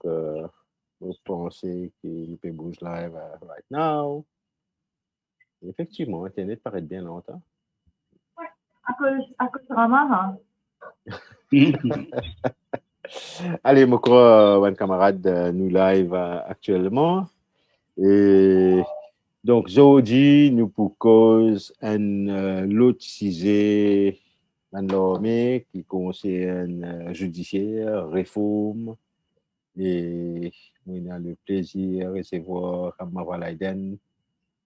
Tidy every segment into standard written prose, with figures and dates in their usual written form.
vous pensez qu'il peut bouger live right now. Effectivement, Internet paraît bien longtemps. À cause de Rama, Allez, mon crois, mon camarade, nous live actuellement. Et donc, aujourd'hui, nous pour cause un l'autre sujet qui concerne judiciaire, réforme. Et on a le plaisir de recevoir Rama Laiden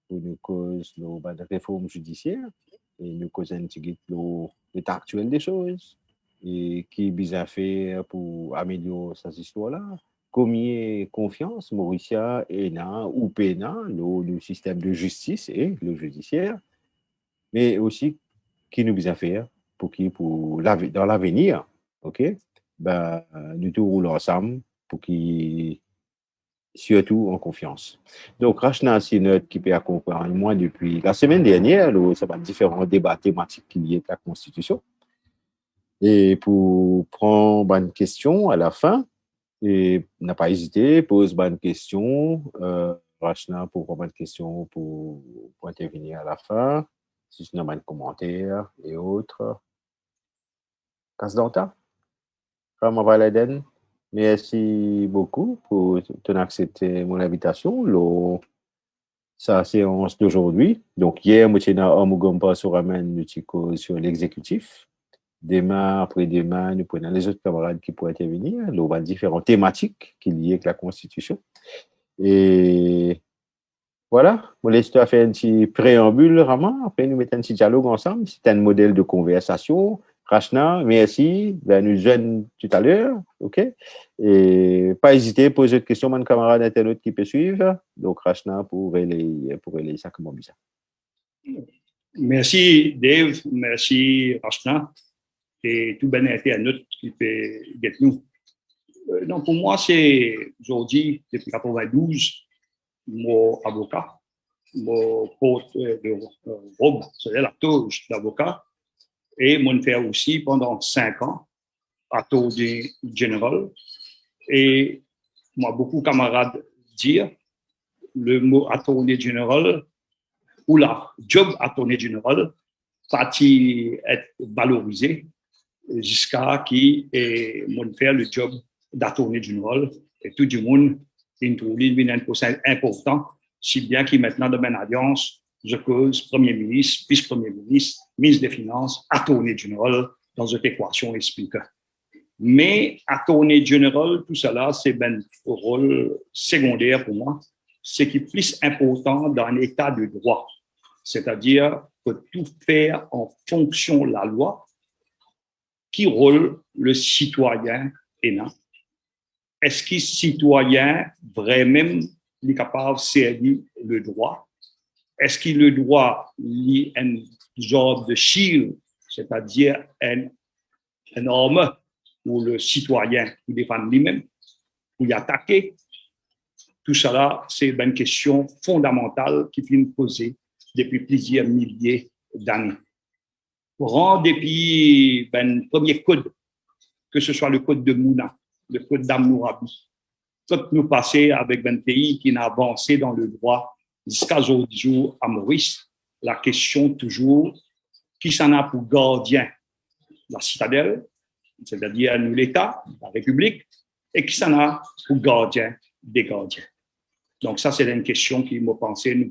pour nous cause de réforme judiciaire et nous cause un petit peu l'état actuel des choses et qui est bien faire pour améliorer cette histoire-là. Combien confiance Mauricia et ou Pena, le système de justice et le judiciaire, mais aussi qui nous bien faire pour dans l'avenir, ok? Ben, nous tous roulons ensemble pour qui surtout en confiance. Donc, Rachna, c'est notre qui peut accompagner moi depuis la semaine dernière, ça va différents débats thématiques qui liés à la Constitution. Et pour prendre une question à la fin, et n'a pas hésité, pose une question, Rachna, pour prendre une question pour intervenir à la fin, si tu as un commentaire et autres. Casse d'Anta, Rama Valaden. Merci beaucoup pour accepter mon invitation. Sa séance d'aujourd'hui. Donc, hier, moi, j'étais dans Amugompa sur sur l'exécutif. Demain, après-demain, nous prenons les autres camarades qui pourraient intervenir. Nous avons différentes thématiques qui sont liées avec la Constitution. Et voilà, je laisse faire un petit préambule, Rama. Après, nous mettons un petit dialogue ensemble. C'est un modèle de conversation. Rachna, merci. Nous jeunes tout à l'heure. OK? Et pas hésiter à poser des questions à mon camarade internaute qui peut suivre. Donc, Rachna, pour relayer ça comme ça. Merci, Dave. Merci, Rachna. Et tout bien internaute qui peut être nous. Donc, pour moi, c'est aujourd'hui, depuis 92, mon avocat, mon porte de robe, c'est-à-dire la toge d'avocat, et mon frère aussi pendant 5 ans, attorney général. Et moi, beaucoup de camarades disent le mot attorney général ou la job attorney général, parti être valorisé jusqu'à qui mon faire le job d'attorney général et tout le monde trouve un procès important, si bien qu'il maintenant dans une alliance, je cause Premier ministre, vice-premier ministre, ministre des Finances, attorney général dans une équation expliquée. Mais attorney général, tout cela, c'est un rôle secondaire pour moi. Ce qui est plus important dans un état de droit, c'est-à-dire que tout faire en fonction de la loi, qui rôle le citoyen pénal. Est-ce que le citoyen vraiment est capable de servir le droit? Est-ce que le droit est un genre de shield, c'est-à-dire un arme pour le citoyen pour défendre lui-même, pour y attaquer? Tout cela, c'est une question fondamentale qui vient poser depuis plusieurs milliers d'années. Prends depuis le premier code, que ce soit le code de Mouna, le code d'Hammurabi, quand nous passons avec un pays qui a avancé dans le droit jusqu'à aujourd'hui à Maurice, la question toujours, qui s'en a pour gardien? La citadelle, c'est-à-dire nous l'État, la République, et qui s'en a pour gardien des gardiens. Donc ça, c'est une question qui m'a pensé nous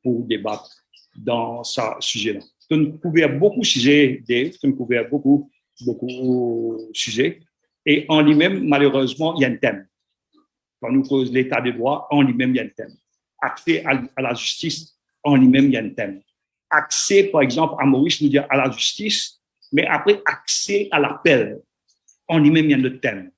pour débattre dans ce sujet-là. On couvert beaucoup de sujets, Dave, on couvert beaucoup de sujets. Et en lui-même, malheureusement, il y a un thème. Quand nous cause l'état de droit, en lui-même, il y a un thème. Accès à la justice, en lui-même, il y a un thème. Accès, par exemple, à Maurice nous dit à la justice, mais après, accès à l'appel, en lui-même, il y a un autre thème.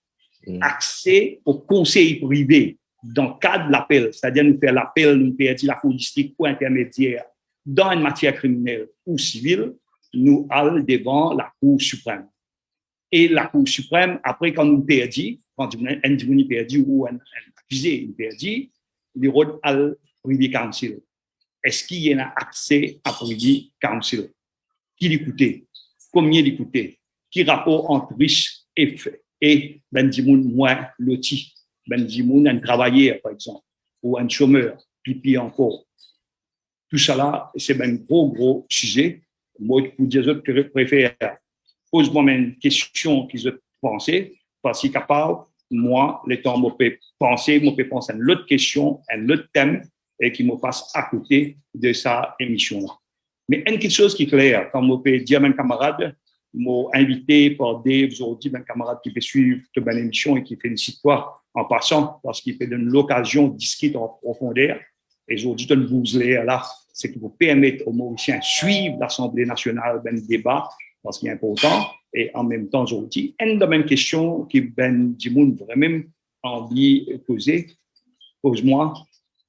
Accès au conseil privé dans le cadre de l'appel, c'est-à-dire nous faire l'appel, nous perdre la cour district ou intermédiaire dans une matière criminelle ou civile, nous allons devant la Cour suprême. Et la Cour suprême, après, quand nous perdons, quand un individu perdu ou un accusé perdit, il rôle à Privy Council. Est-ce qu'il y a accès à Privy Council? Qui l'écoutait? Combien l'écoutait? Qui rapport entre riche et ben, moins loti? ben Dimoun, un travailleur, par exemple, ou un chômeur, puis encore. Tout ça c'est un gros sujet. Moi, pour dire que je préfère pose-moi une question qu'ils ont pensé, parce que capable, moi, le temps, je peux penser à une autre question, un autre thème, et qui me passe à côté de sa émission-là. Mais une quelque chose qui est claire, comme je peux dire à mes camarades, m'ont invité par Dave aujourd'hui, mes camarades qui peut suivre toute ma émission et qui félicite toi en passant, parce qu'il fait donne l'occasion de discuter en profondeur. Et aujourd'hui, de vous là, c'est qui vous permettre aux Mauriciens de suivre l'Assemblée nationale, ben débat, parce qu'il est important. Et en même temps, aujourd'hui, une de mes questions qui ben Dimoun vraiment envie de poser, pose-moi,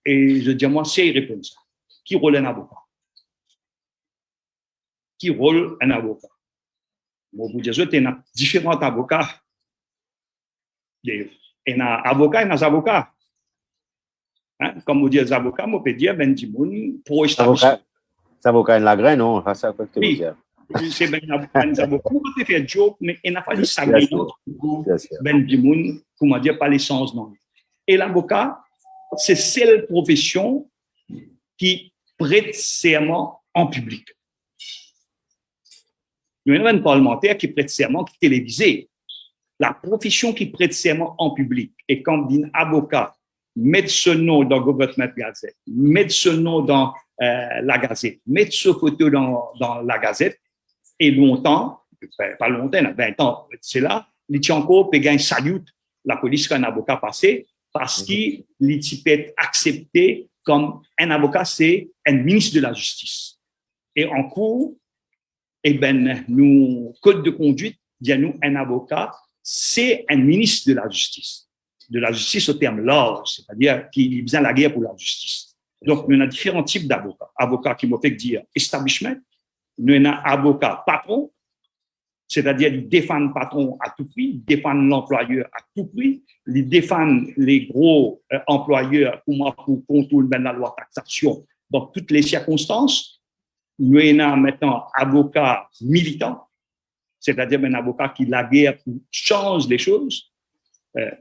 et je dis à moi, c'est répondre ça. Qui rôle un avocat? Qui rôle un avocat? Bon, vous dire, il y a différents avocats. Il y a avocats et des avocats. Hein? Comme vous dites, les avocats, on peut dire, ben Dimoun, pro établissement. Avocat en la graine, non? C'est quoi que tu veux Oui. dire? C'est ben avocats. On peut faire joke, mais il n'a pas dit ça. Ben Dimoun, comment dire, pas l'essence, non. Et l'avocat, c'est celle profession qui prête serment en public. Nous avons un parlementaire qui prête serment qui est télévisé. La profession qui prête serment en public, et quand un avocat met ce nom dans Government Gazette, met ce nom dans la Gazette, met ce photo dans la Gazette, et longtemps, pas longtemps, 20 ans, c'est là, l'Itianco peut gagner salut la police qu'un avocat passé, parce qu'il peut être accepté comme un avocat, c'est un ministre de la Justice. Et en cours, eh ben, nous, code de conduite, dit-nous, un avocat, c'est un ministre de la Justice. De la justice au terme large, c'est-à-dire qu'il a besoin de la guerre pour la justice. Donc, nous avons différents types d'avocats. Avocats qui m'ont fait dire establishment, nous avons avocat patron, c'est-à-dire ils défendent le patron à tout prix, ils défendent l'employeur à tout prix, ils défendent les gros employeurs pour contrôler la loi de taxation dans toutes les circonstances. Nous avons maintenant avocat militant, c'est-à-dire un avocat qui la guerre pour change les choses,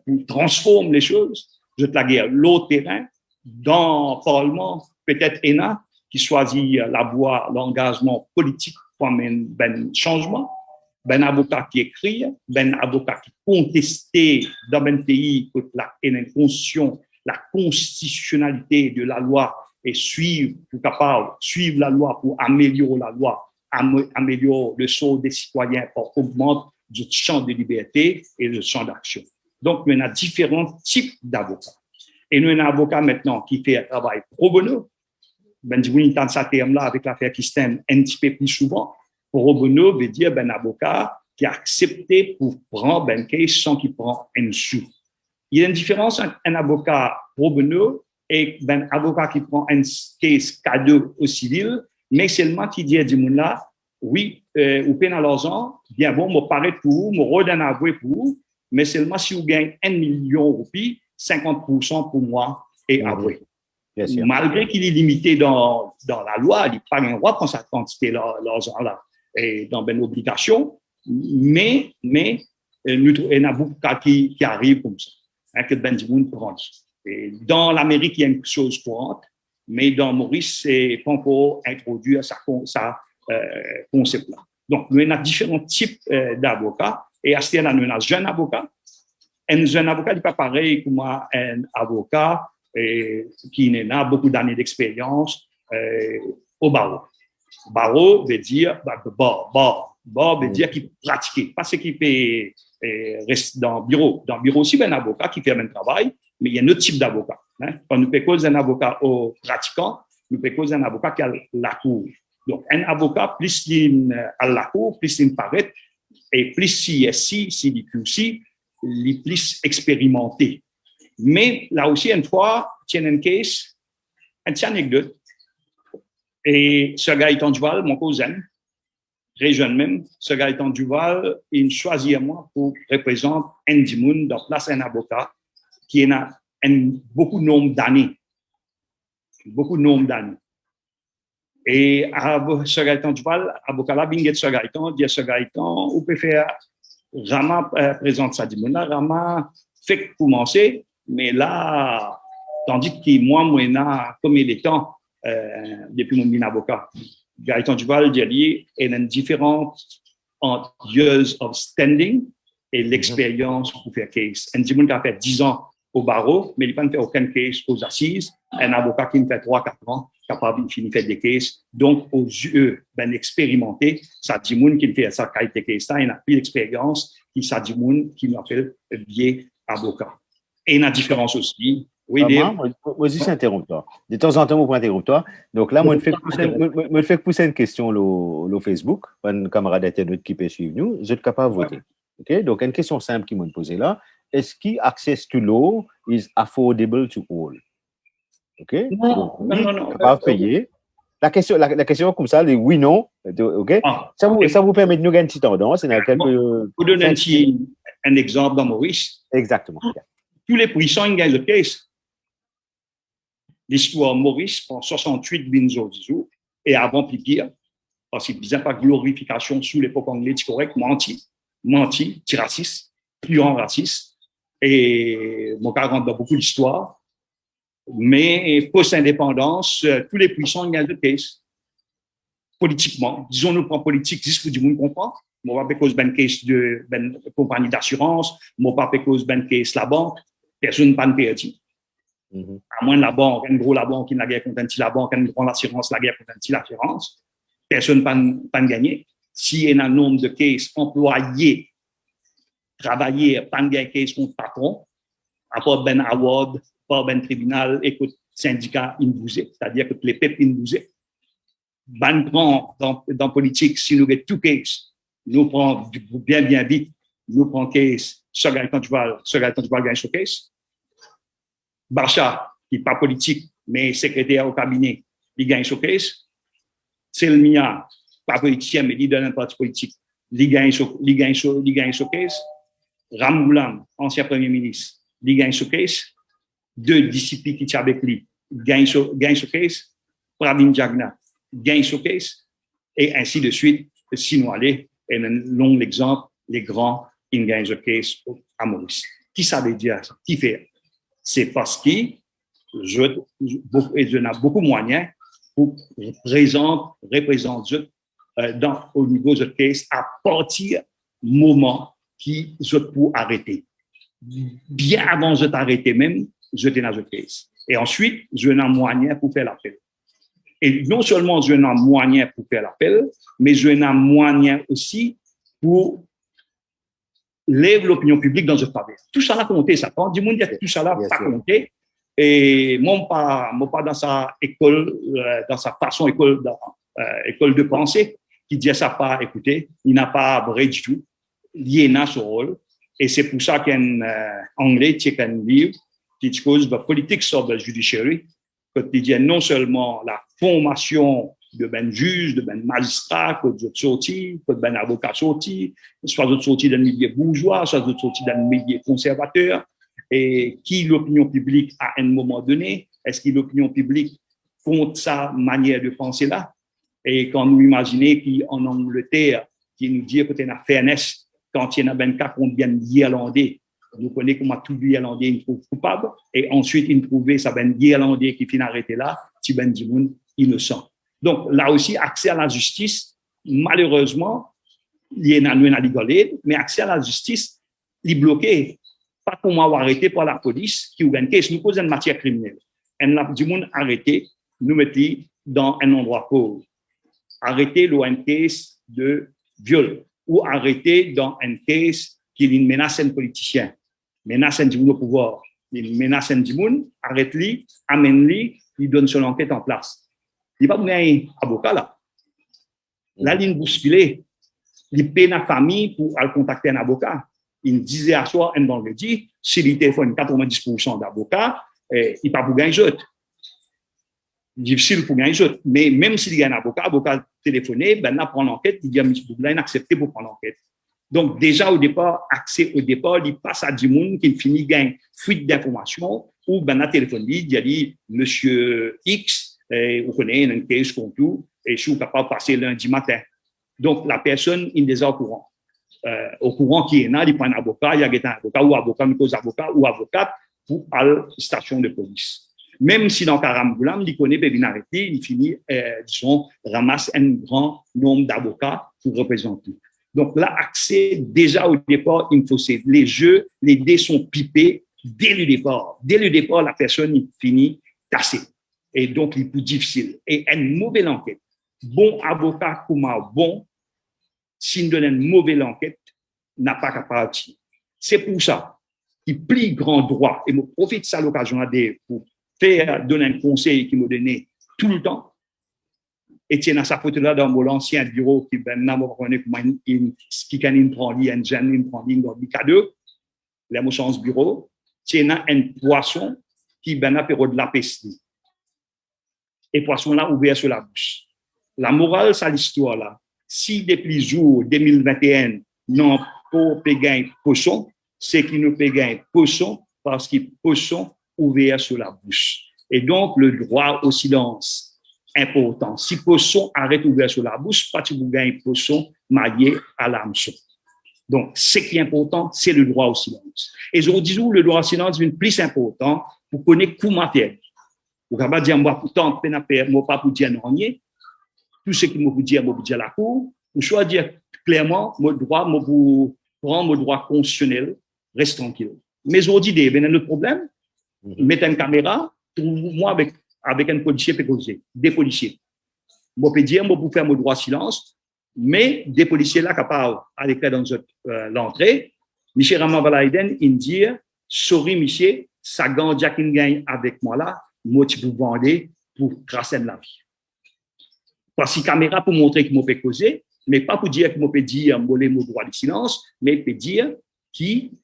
pour transforme les choses, je la guerre l'autre terrain, dans le Parlement, peut-être ENA, qui choisit la voie, l'engagement politique pour amener un changement, un avocat qui écrit, un avocat qui conteste dans un pays la constitutionnalité de la loi et suivre, pour capable suivre la loi pour améliorer la loi, améliorer le sort des citoyens pour augmenter le champ de liberté et le champ d'action. Donc, nous avons différents types d'avocats. Et nous avons un avocat maintenant qui fait un travail pro bono. Ben, vous entendez ce terme-là avec l'affaire qui se un petit peu plus souvent. Pro bono veut dire un avocat qui a accepté pour prendre un case sans qu'il prenne un sou. Il y a une différence entre un avocat pro bono et un avocat qui prend un case cadeau au civil, mais seulement qui dit à du monde là, oui, ou peine à l'argent, bien bon, me paraît pour vous, me redonne à vous pour vous, mais seulement si vous gagnez 1 million de roupies, 50% pour moi et après. Malgré qu'il est limité dans la loi, il n'a pas le droit de prendre cette quantité l'argent-là et dans une obligation, mais nous avons un avocat qui arrive comme ça, hein, que Ben Dimoun prend. Et dans l'Amérique, il y a une chose courante, mais dans Maurice, c'est pas encore introduit à sa concept-là. Donc, nous avons différents types d'avocats. Et à ce moment-là, nous avons un jeune avocat. Un jeune avocat n'est pas pareil comme un avocat qui a beaucoup d'années d'expérience au barreau. Barreau veut dire bar veut dire qu'il pratique, pas ce qu'il peut rester dans le bureau. Dans le bureau aussi, il y a un avocat qui fait le même travail, mais il y a un autre type d'avocat. Hein. Quand nous faisons un avocat au pratiquant, nous faisons un avocat qui a la cour. Donc, un avocat, plus il a la cour, plus il paraît, et plus il est s'il est QC, il est plus expérimenté. Mais là aussi, une fois, il y a une case, une petite anecdote. Et ce gars Gaëtan Duval, mon cousin, très jeune même, ce gars Gaëtan Duval, il choisit à moi pour représenter Andy Moon, donc là, c'est un avocat qui a beaucoup de nombre d'années. Beaucoup de nombre d'années. Et ce Gaëtan Duval, avocat là, binget ce Gaëtan, dit à ce Gaëtan, on peut faire Rama présente ça, dit, Rama fait commencer, Mais là, tandis que moi, comme il est temps, depuis mon avocat, Gaëtan Duval, il y a une différence entre years of standing et l'expérience pour faire case. Un petit monde qui a fait 10 ans au barreau, mais il n'a pas fait aucun case aux assises. Un avocat qui me fait 3-4 ans, capable de finir faire des cases. Donc, aux yeux ben expérimenté, ça dit monde qui fait ça qualité case, il n'a plus d'expérience, ça dit monde qui nous appelle bien avocat. Et la différence aussi. Oui, moi aussi, c'est interrompteur. De temps en temps, on prend interrompteur. Donc là, moi, je fais pousser une question au Facebook. Un camarade internaute qui peut suivre nous. Je suis capable de voter. Okay? Donc, une question simple qui m'a posée là. Est-ce que access to law is affordable to all? OK? Non, non. Capable de payer. La question comme ça, oui, non. OK? Ça vous permet de nous gagner une petite tendance. Pour donner un exemple dans Maurice. Exactement. Tous les puissants gagnent le case. L'histoire Maurice prend 68 binzo et avant plus pire, parce qu'il disait pas glorification sous l'époque anglaise correct, menti, raciste, plus en raciste, et mon cas rentre dans beaucoup d'histoires. Mais post-indépendance, tous les puissants gagnent le case. Politiquement, disons nous prend politique, juste pour du monde comprend. Moi pas cause ben case de ben compagnie d'assurance, moi pas cause ben case la banque, personne pas perdu. À moins de la banque, un gros la banque qui n'a guère contre la banque, un grand l'assurance la guère contre l'assurance, personne pas gagné. Si il y a un nombre de cases employés, travailler, pas de case contre patron, à part ben award, pas ben tribunal, écoute syndicat inbousé, c'est-à-dire que les peuples inbousés. Ben prend dans politique, si nous avons tout case, nous prenons bien vite, nous prenons case, ce Gaëtan Duval gagne ce case. Bacha, qui n'est pas politique, mais secrétaire au cabinet, il gagne ce case. Selmia, pas politicien, mais il donne un parti politique, il gagne ce case. Ramgoulam, ancien premier ministre, il gagne ce case. Deux disciples qui sont avec lui, gagne ce case. Pravin Jagna, gagne ce case. Et ainsi de suite, si nous allons, et un long exemple, les grands, ils gagnent ce case à Maurice. Qui ça veut dire ça? Qui fait? C'est parce que je n'ai beaucoup de moyens pour représenter au niveau de case à partir du moment qui je peux arrêter. Bien avant de t'arrêter même, je t'ai dans le case. Et ensuite, je n'ai moyen pour faire l'appel. Et non seulement je n'ai moyen pour faire l'appel, mais je n'ai moyen aussi pour lève l'opinion publique dans ce faveur. Tout ça a compté, ça prend du monde, tout ça a pas compté. Et moi, pas dans sa école, dans sa façon école de pensée, qui dit ça pas, écoutez, il n'a pas vrai du tout, il a son rôle. Et c'est pour ça qu'un anglais, qui a un livre, qui dit cause de politique sur le judiciaire, qui dit non seulement la formation de ben juge, de ben magistrat, que de sorti, que de ben avocat sorti, soit de sorti d'un milieu bourgeois, soit de sorti d'un milieu conservateur, et qui l'opinion publique à un moment donné, est-ce que l'opinion publique compte sa manière de penser là? Et quand nous imaginons qu'en Angleterre, qui nous dit que c'est la fairness, quand il y a un cas qu'on vient d'Irlandais, nous connaissons comment tout l'Irlandais il trouve coupable, et ensuite il trouvait ça ben d'Irlandais qui finit arrêté là, si ben du monde innocent. Donc, là aussi, accès à la justice, malheureusement, il y a une rigolade, mais accès à la justice, il est bloqué. Pas pour m'avoir arrêté par la police qui ouvre une caisse, nous pose une matière criminelle. Elle a du monde arrêté, nous mettons dans un endroit pauvre. Arrêté dans une caisse de viol ou arrêté dans une caisse qui est une menace un politicien, menace un au pouvoir, une menace un monde, arrête-lui, amène-lui, il donne son enquête en place. Il n'y a pas un avocat là. La ligne bousculée, il paie la famille pour aller contacter un avocat. Il disait à soi, un vendredi, s'il y téléphone 90% d'avocats, il n'est pas pour gagner autre. Difficile pour gagner autre. Mais même s'il y a un avocat téléphoné, ben là, prend l'enquête, il dit à M. Bouglain, accepté pour prendre l'enquête. Donc, déjà au départ, il passe à du monde qui finit gagne fuite d'informations ou ben là, téléphone, il dit, Monsieur X, vous connaissez une case contre tout, et je suis capable de passer lundi matin. Donc, la personne, il est déjà au courant qui est là, il prend un avocat, il y a un avocat ou avocat, une cause avocat ou avocate, pour la station de police. Même si dans Karamgoulam, il connaît bien arrêté, il finit, disons, ramasse un grand nombre d'avocats pour représenter. Donc là, accès, déjà au départ, il faut les jeux, les dés sont pipés dès le départ. Dès le départ, la personne il finit tassée. Et donc, il est plus difficile. Et une mauvaise enquête, bon avocat comme un bon, s'il donne une mauvaise enquête, n'a pas qu'à partir. C'est pour ça qu'il plie grand droit et me profite de ça l'occasion pour faire donner un conseil qu'il m'a donné tout le temps. Et tiens, à sa photo là dans mon ancien bureau qui maintenant me reconnaît comme qui can prend lui un jeune il prend lui dans cadeau la mon chance bureau tiens un poisson qui ben a période de la peste et poisson là ouvert sur la bouche. La morale c'est l'histoire là. Si depuis jour 2021 non pas payer poisson, c'est qu'il nous paye poisson parce qu'il poisson ouvert sur la bouche. Et donc le droit au silence important. Si poisson arrête ouvert sur la bouche, pas tu vous gagnez poisson marié à l'hameçon. Donc, ce qui est important, c'est le droit au silence. Et je vous dis où le droit au silence est plus important pour connaître comment faire. Vous ne pouvez pas dire, moi, pourtant, moi, pas pour dire non, tout ce qui me vous dire, moi, vous dire la cour, ou soit dire clairement, mon droit, moi, pour prendre mon droit constitutionnel, reste tranquille. Mais je vous dis, il y a un autre problème, mettez une caméra, trouve-moi avec un policier pécosé, des policiers. Moi, je peux dire, moi, pour faire mon droit à silence, mais des policiers là, capables, à l'éclat dans l'entrée, Michel Ramavalaiden, il dit, sorry, Michel, ça gagne qui gagne avec moi là, moi, tu peux vendre pour grâce la vie. Parce que caméra pour montrer que moi, je peux causer, mais pas pour dire que moi, je peux dire, mon droit de silence, mais je peux dire qui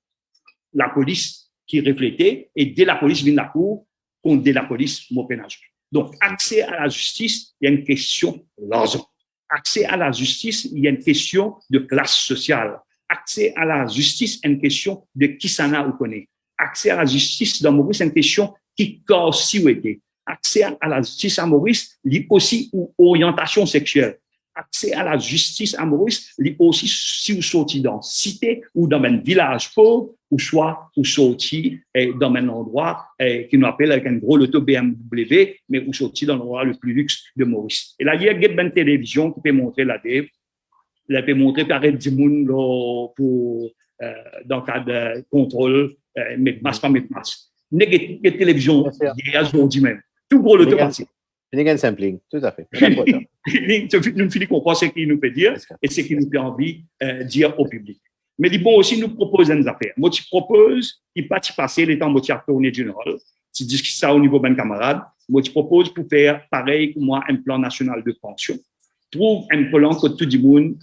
la police qui reflétait, et dès la police vient de la cour, contre la police, mon pénage. Donc, accès à la justice, il y a une question d'argent. Accès à la justice, il y a une question de classe sociale. Accès à la justice, une question de qui s'en a ou connaît. Accès à la justice dans Maurice, c'est une question qui corps si ou était. Accès à la justice à Maurice, il y a aussi une orientation sexuelle. Accès à la justice à Maurice, il y a aussi si vous sortez dans cité ou dans un village pauvre, ou soit vous sortez dans un endroit qui nous appelle avec un gros loto BMW, mais vous sortez dans l'endroit le plus luxe de Maurice. Et là, il y a une télévision qui peut montrer la DEV, elle peut montrer par exemple du monde pour dans le cas de contrôle, mais pas mes masques. Il y a une télévision il y a aujourd'hui même. Tout gros loto passé. Il y a un sampling, tout à fait. Nous finissons comprendre ce qu'il nous peut dire et ce qu'il nous fait envie de dire au public. Mais il bon aussi nous propose des affaires. Moi, tu proposes, il pas tu passer les temps, moi, tu as tourné général. Tu dis ça au niveau de mes camarades. Moi, tu proposes pour faire pareil que moi, un plan national de pension. Trouve un plan que tout le monde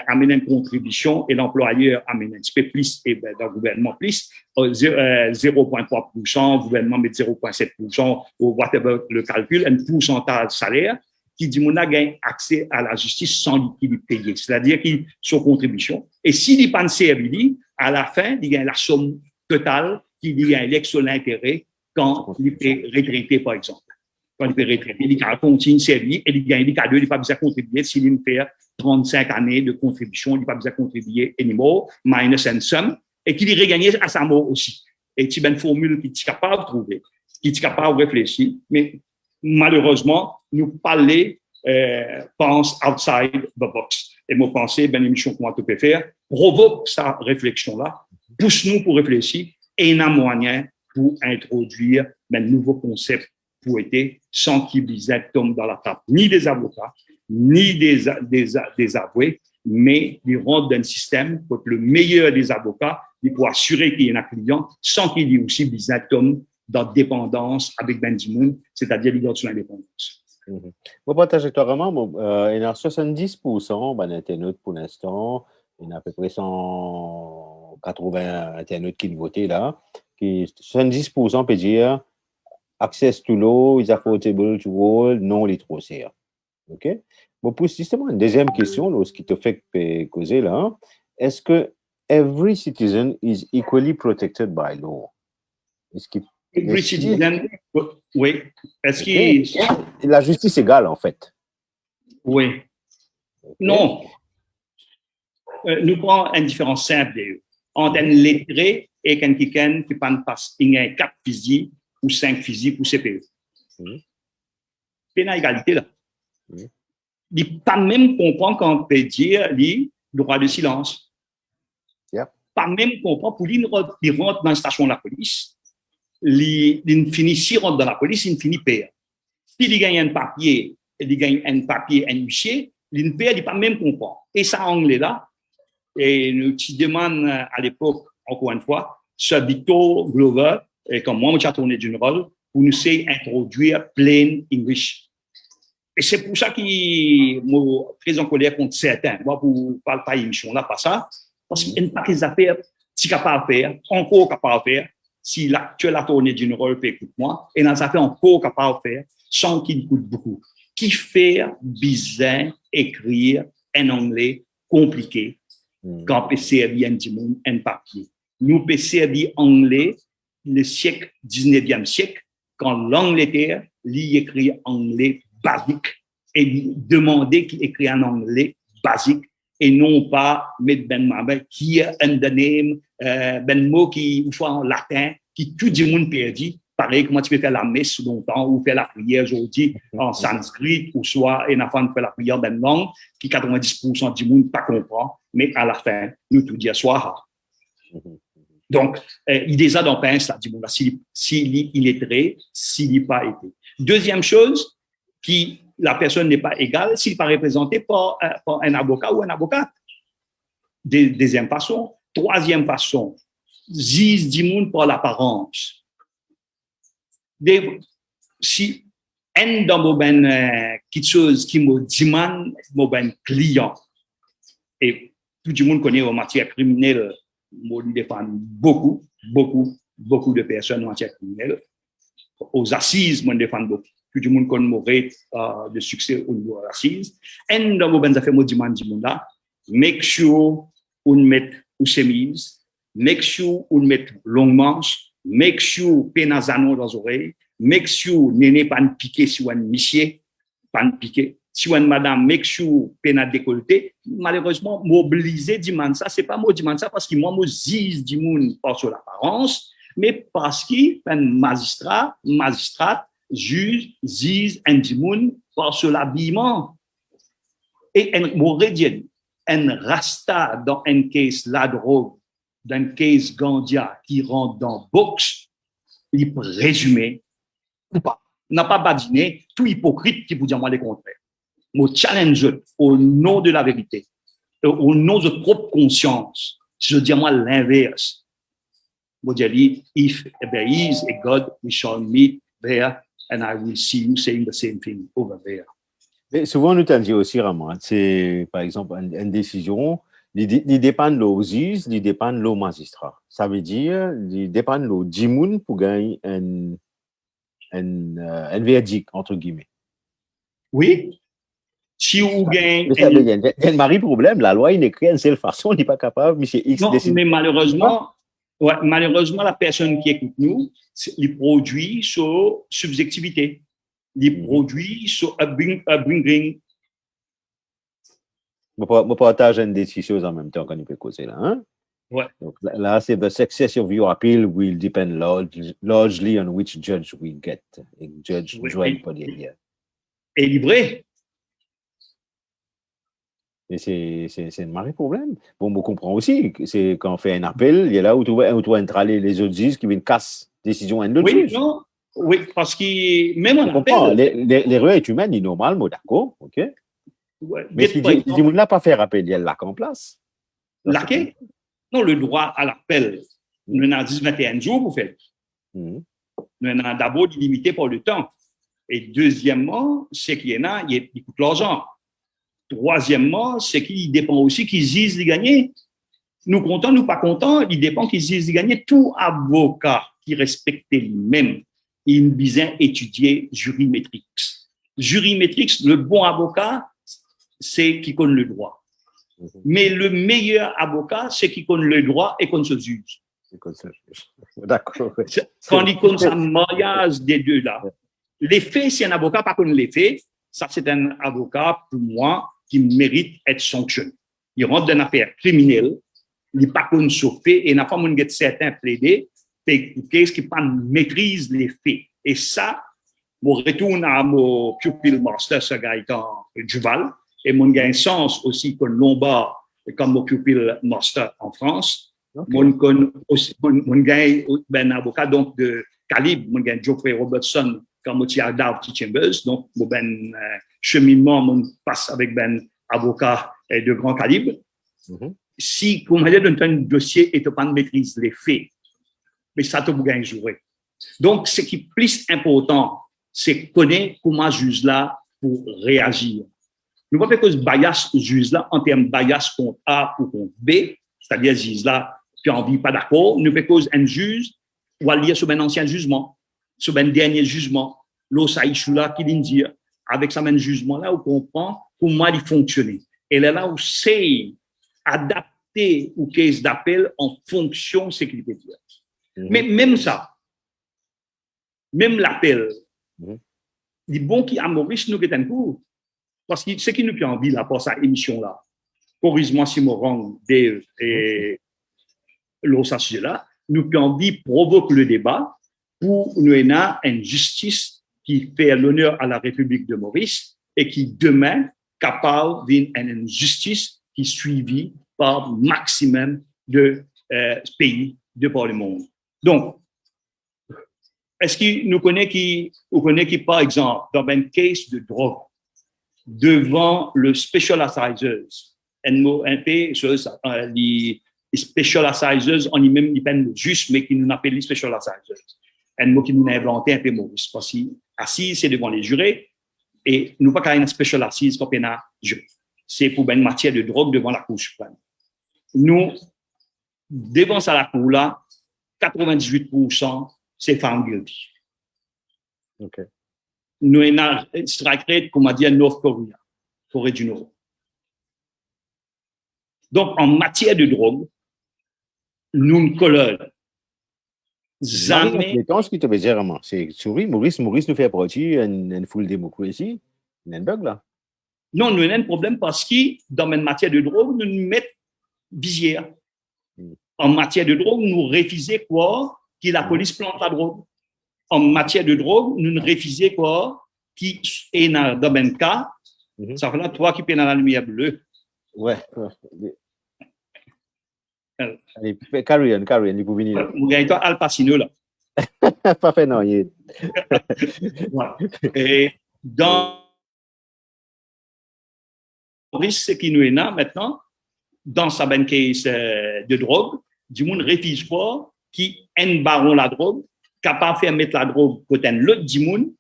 amène une contribution et l'employeur amène un petit peu plus et ben, dans le gouvernement plus, 0,3%, le gouvernement met 0,7% ou whatever le calcul, un pourcentage de salaire qui dit mon a gagne accès à la justice sans qu'il paye, c'est-à-dire qu'il sur contribution. Et s'il n'y a pas de servi, à la fin, il gagne la somme totale qui dit un l'excellent intérêt quand il est retraité, par exemple. Quand il peut retraiter, il continue de servir et il gagne des cadeaux, il n'a pas besoin de contribuer. S'il fait 35 années de contribution, il n'a pas besoin de contribuer anymore, minus and sum, et qu'il regagne à sa mort aussi. Et c'est une formule qui est capable de trouver, qui est capable de réfléchir, mais malheureusement, nous parler, pense outside the box. Et moi, penser, ben, l'émission qu'on peut faire, provoque sa réflexion-là, pousse-nous pour réfléchir et il y a moyen pour introduire un nouveau concept pour aider sans qu'il tombe dans la table ni des avocats, ni des avoués, mais ils rentrent dans un système pour que le meilleur des avocats, il pour assurer qu'il y ait un client sans qu'il y ait aussi des atomes dans dépendance avec Ben Dimoun, c'est-à-dire l'idée sur l'indépendance. Moi, trajectoirement, il y a 70% d'internautes pour l'instant. Il y a à peu près 180 internautes qui votent là. 70% peut dire access to law is affordable to all, non littérature. OK? Bon, pour justement une deuxième question, ce qui te fait causer là, est-ce que every citizen is equally protected by law? Est-ce que every citizen, oui. Est-ce que la justice égale en fait? Oui. Okay. Non. Nous prenons une différence simple. entre un lettré et quelqu'un qui passe 4 physiques ou 5 physiques ou CPE. C'est une égalité là. Il pas même comprendre quand on peut dire le droit de silence. Pas même comprendre pour lui, il rentre dans la station de la police, il finit, s'il rentre dans la police, il finit père. S'il gagne un papier, un huissier, il ne perd, il pas même comprendre. Et ça, en anglais là, et nous te demandons à l'époque, encore une fois, ce Victor Glover, et comme moi, je suis tourné d'une rôle, pour nous introduire plain English. Et c'est pour ça que je suis très en colère contre certains. Moi, pour parler pas émission là, pas ça. Parce qu'il n'y a pas des affaires, si capable de faire, encore capable de faire, si l'actuel attorney général peut écouter moi, et dans affaires encore capable de faire, sans qu'il coûte beaucoup. Qui fait bizarre écrire en anglais compliqué, quand peut servir un papier. Nous peut servir anglais le siècle, 19e siècle, quand l'Angleterre lit écrit anglais basique et demander qu'il écrit en anglais basique et non pas mettre qui est un name, mot qui ou soit en latin, qui tout le monde perdu. Pareil, comment tu peux faire la messe longtemps ou faire la prière aujourd'hui en sanskrit ou soit une afin de faire la prière d'une langue qui 90% du monde pas comprend, mais à la fin, nous tout dire soir. Donc, il déjà dans pince là, du monde, s'il est très, s'il n'est pas été. Deuxième chose, qui la personne n'est pas égale s'il n'est pas représenté par un avocat ou un avocat. Deuxième façon. Troisième façon, juge du monde par l'apparence. Si un dans quelque chose qui me demande mon client, et tout le monde connaît en matière criminelle, moi, je défends beaucoup de personnes en matière criminelle. Aux assises, moi, je défends beaucoup. Tout le monde connaît mon rate de succès au niveau des assises. Un dans mon affaire, moi, demande du monde là, make sure on met ou chemise, make sure on met long manche, make sure penazano dans les oreilles, make sure n'est pas piqué si on monsieur, pas piqué. Si on madame, make sure pena décolleté. Malheureusement, mobiliser demande ça, c'est pas moi demande ça parce que moi, moi, zise du monde par sur l'apparence, mais parce qu'un magistrat, juge, zise un du monde par sur l'habillement. Et un morédien, un rasta dans un case la drogue, dans un case Gandia qui rentre dans box, il peut résumer ou pas. N'a pas badiné, tout hypocrite qui vous dit moi le contraire. Mon challenge au nom de la vérité, au nom de propre conscience, je dis moi l'inverse. Je dis, if there is a God, we shall meet there and I will see you saying the same thing over there. Mais souvent, nous t'en dit aussi, Ramon, c'est par exemple une décision, il dépend de l'eau juge, il dépend de l'eau magistrat. Ça veut dire, il dépend de l'eau dimoun pour gagner un verdict, entre guillemets. Oui. Si vous gagnez. Il y a un mari problème, la loi, il écrit une seule façon, il n'est pas capable, mais c'est X non, décide. Mais malheureusement, la personne qui écoute nous, il produit sur subjectivité. Il produit sur upbringing. Je partage une des choses en même temps qu'on peut causer là. Hein? Ouais. Donc, là, c'est the success of your appeal will depend largely on which judge we get. Et judge joint pas derrière. Et livré. Et c'est un vrai problème. Bon, on comprend aussi que c'est quand on fait un appel, il y a là où tu vas entrer les autres juges qui viennent casser décision à un autre juge. Non. Oui, parce que même en appel. L'erreur est humaine, il est normal, moi d'accord, ok. Ouais, mais si tu ne l'as pas fait appel, il y a là en place. Laquelle? Non, le droit à l'appel, nous avons 21 jours pour faire. Nous avons d'abord limité par le temps. Et deuxièmement, c'est qu'il y en a, il coûte l'argent. Troisièmement, c'est qu'il dépend aussi qu'ils disent de gagner. Nous contents, nous pas contents, il dépend qu'ils disent de gagner. Tout avocat qui respecte lui-même, il vient étudier jurimétrique. Jurimétrique, le bon avocat, c'est qui connaît le droit. Mais le meilleur avocat, c'est qui connaît le droit et qu'on se juge. D'accord. Quand il connaît un mariage des deux là, les faits, si un avocat pas connaît les faits, ça c'est un avocat, pour moi, qui mérite d'être sanctionné. Il rentre dans une affaire criminelle, il n'est pas qu'on sauvé, et n'a pas mon certains plaidés, qu'est-ce qui pas maîtrise les faits. Et ça, je retourne à mon pupil master, ce gars étant Duval, et mon gain sens aussi comme Lombard, comme mon pupil master en France. Okay. Mon gain, ben, avocat donc de calibre, mon gain Geoffrey Robertson, comme mon tia Darby Chambers, donc mon ben cheminement, mon passe avec ben avocat de grand calibre. Si, comme on dans un dossier et tu pas maîtrise les faits, mais ça te gagne jouer. Donc, ce qui est plus important, c'est connaître comment juge là pour réagir. Nous ne pouvons pas faire que bias juge là en termes de bias contre A ou contre B, c'est-à-dire juge là qui en vit pas d'accord. Nous pouvons cause un juge ou à lire sur un ancien jugement, sur un dernier jugement, l'autre là qui vient dire avec ce même jugement là, on comprend comment il fonctionne. Et là où c'est adapter aux cases d'appel en fonction de ce qu'il peut dire. Mais même ça, même l'appel, il est bon qui a Maurice nous est un coup. Parce que ce qui nous fait envie là pour cette émission-là, corrige-moi si mon rang Dave et l'autre sujet-là, nous fait envie provoque le débat pour nous ayons une justice qui fait l'honneur à la République de Maurice et qui demain capable d'une justice qui est suivie par maximum de pays de par le monde. Donc, est-ce qu'il nous connaît qui, par exemple, dans un case de drogue, devant le special assizers, NP, les special assizers, on y même, ils peine juste, mais qui nous appellent les special assizers. Un mot qui nous a inventé un peu Maurice, parce que assis, c'est devant les jurés, et nous pas qu'à une special assise comme on a juré. C'est pour une matière de drogue devant la Cour suprême. Nous, devant ça, la Cour là, 98%, c'est found guilty. Okay. Nous avons un strike rate, comme on dit, North Korea, Corée du Nord. Donc, en matière de drogue, nous ne collons jamais. Ce qui te veut dire, c'est souris, Maurice nous fait partie d'une full démocratie, il y a un bug là. Non, nous avons un problème parce que dans une matière de drogue, nous nous mettons visière. En matière de drogue, nous refusons quoi? Que la police plante la drogue. En matière de drogue, nous refusons quoi? Qui est dans un cas, ça fait là, toi qui es dans la lumière bleue. Ouais. Allez, carry on, il faut venir. Vous gagnez toi Al Pacino là. Pas fait non, il est. Et dans ce qui nous est là maintenant, dans sa bonne case de drogue, du monde refuse pas qui en baron la drogue, capable de faire mettre la drogue côté l'autre du monde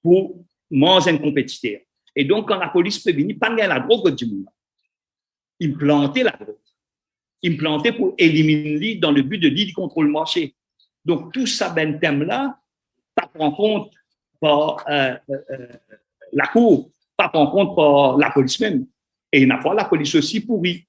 pour manger un compétiteur. Et donc, quand la police peut venir, pas gagner la drogue du monde. Implanter la drogue. Implanter pour éliminer dans le but de lutter contre le marché. Donc, tout ça, ben thème-là, pas prend compte par la Cour, pas prend compte par la police même. Et il y a pas la police aussi pourrie.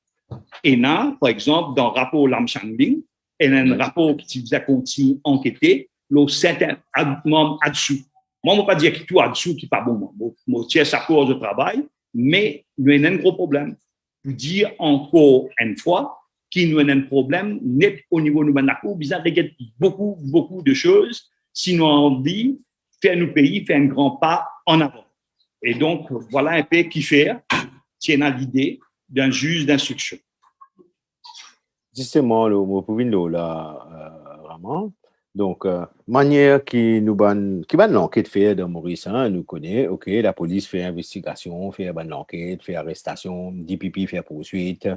Et là, par exemple, dans le rapport Lam Changling, il y a un rapport qui faisait continuer enquêter, le certain membres là-dessous. Moi, je ne veux pas dire que tout là-dessous qui n'est pas bon. Je tiens sa cause de travail, mais nous avons un gros problème. Pour dire encore une fois, qu'il nous a un problème net au niveau de la Cour, bizarre, il y a beaucoup de choses. Si nous avons envie de faire nos pays, faire un grand pas en avant. Et donc, voilà un peu qui fait, tiens à l'idée d'un juge d'instruction. Justement, le mot pour venir là, vraiment. Donc, manière qui l'enquête fait dans Maurice, nous connaît, ok, la police fait investigation, fait l'enquête, fait arrestation, DPP fait poursuite,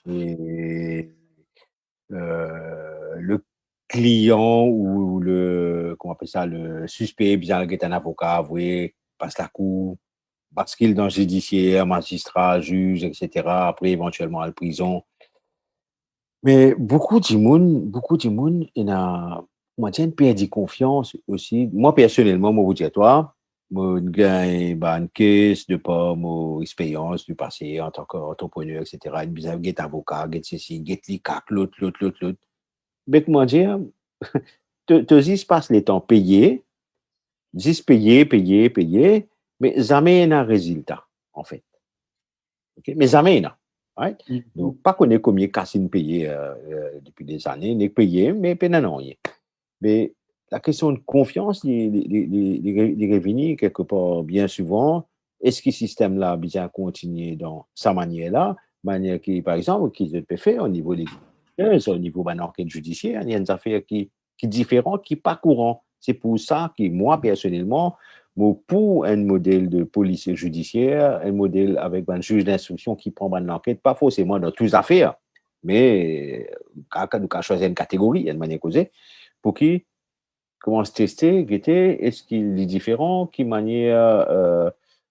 et le client ou comment on appelle ça, le suspect, bien qu'il est un avocat, avoué, passe la cour, parce qu'il est dans le judiciaire, magistrat, juge, etc., après éventuellement à la prison. Mais beaucoup de monde, il a, moi, j'ai perdu confiance aussi. Moi, personnellement, moi, vous dire, toi, moi, j'ai une caisse de par mon expérience du passé en tant qu'entrepreneur, etc. Une bizarre, get avocat, get ceci, get li, cac, l'autre. Mais comment dire, tu passes les temps payés, payer, mais jamais il y a un résultat, en fait. Okay? Mais jamais il y a. Right? Donc, pas qu'on ait combien Cassine payé depuis des années, n'est payé, mais non. Mais la question de confiance, les revenus, quelque part, bien souvent, est-ce que ce système-là bien continuer dans sa manière-là, manière qui, par exemple, qu'ils peut faire au niveau des au niveau de l'enquête judiciaire, il y a des affaires qui différentes, qui pas courant. C'est pour ça que moi, personnellement, pour un modèle de police judiciaire, un modèle avec un juge d'instruction qui prend une enquête, pas forcément dans toutes les affaires, mais quand on choisir une catégorie, une manière causée, pour qui commence à tester, guetter, est-ce qu'il est différent, qui manière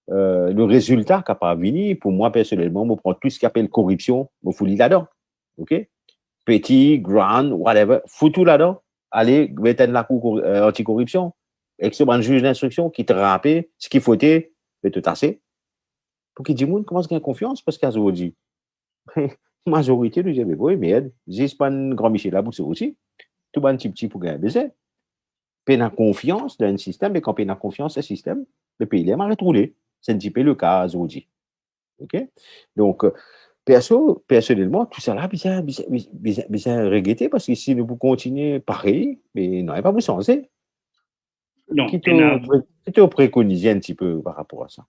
le résultat qui pas venir. Pour moi, personnellement, je prends tout ce qu'on appelle corruption, je fous là-dedans. OK? Petit, grand, whatever, fous tout là-dedans. Allez, mettez la cour anticorruption. Et que ce un juge d'instruction qui te rappelle ce qu'il faut te tout assez. Pour qu'il dise, monde commence à gagner confiance parce qu'il a dit, majorité de GBB, oui, merde, j'ai pas un grand Michel là pour ça aussi. Tout le petit pour gagner baiser. Peine confiance dans un système, et quand peine confiance dans un système, le pays est mal retrouvé. C'est un petit peu le cas aujourd'hui. OK? Donc, personnellement, tout ça là, bien regretter parce que si nous continuer pareil, mais non, il pas vous changer. Qui te préconise un petit peu par rapport à ça?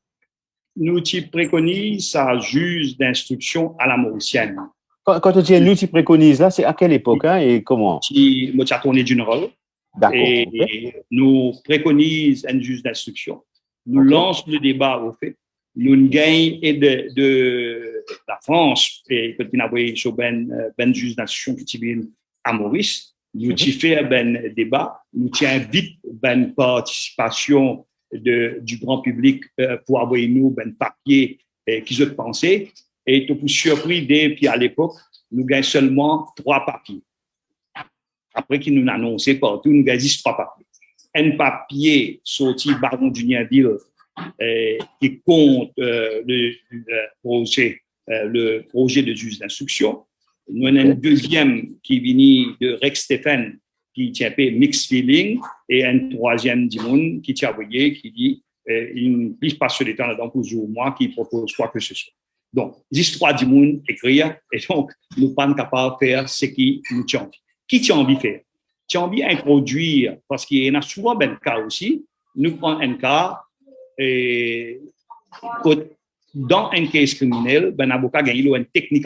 Nous préconisons ça juge d'instruction à la mauricienne. Quand tu dis nous préconise là, c'est à quelle époque hein, et comment? Moi, j'ai tourné général. Et nous préconisons un juge d'instruction. Nous lançons le débat au fait. Nous gagnons de la France et quand on a envoyé sur ben juge d'instruction qui vient à Maurice. Nous faisons un débat. Nous invitons une participation du grand public pour envoyer nous un papier qu'ils ont pensé. Et tout pour surpris, depuis à l'époque, nous gagnons seulement 3 papiers. Après qu'il nous annonçait partout, nous avons 3 papiers. Un papier sorti Baron du Niaville qui compte le projet de juge d'instruction. Nous avons un deuxième qui vient de Rex Stéphane qui tient Mixed Feeling et un troisième Dimon qui tient envoyé qui dit il ne plie pas sur les temps là-dedans pour moi qui propose quoi que ce soit. Donc, 3 Dimon écrire et donc nous ne sommes pas capables de faire ce qui nous tient envie. Qui tu as envie de faire? Tu as envie d'introduire, parce qu'il y en a souvent un cas aussi, nous prenons un cas et dans un cas criminel, un avocat gagne une technique.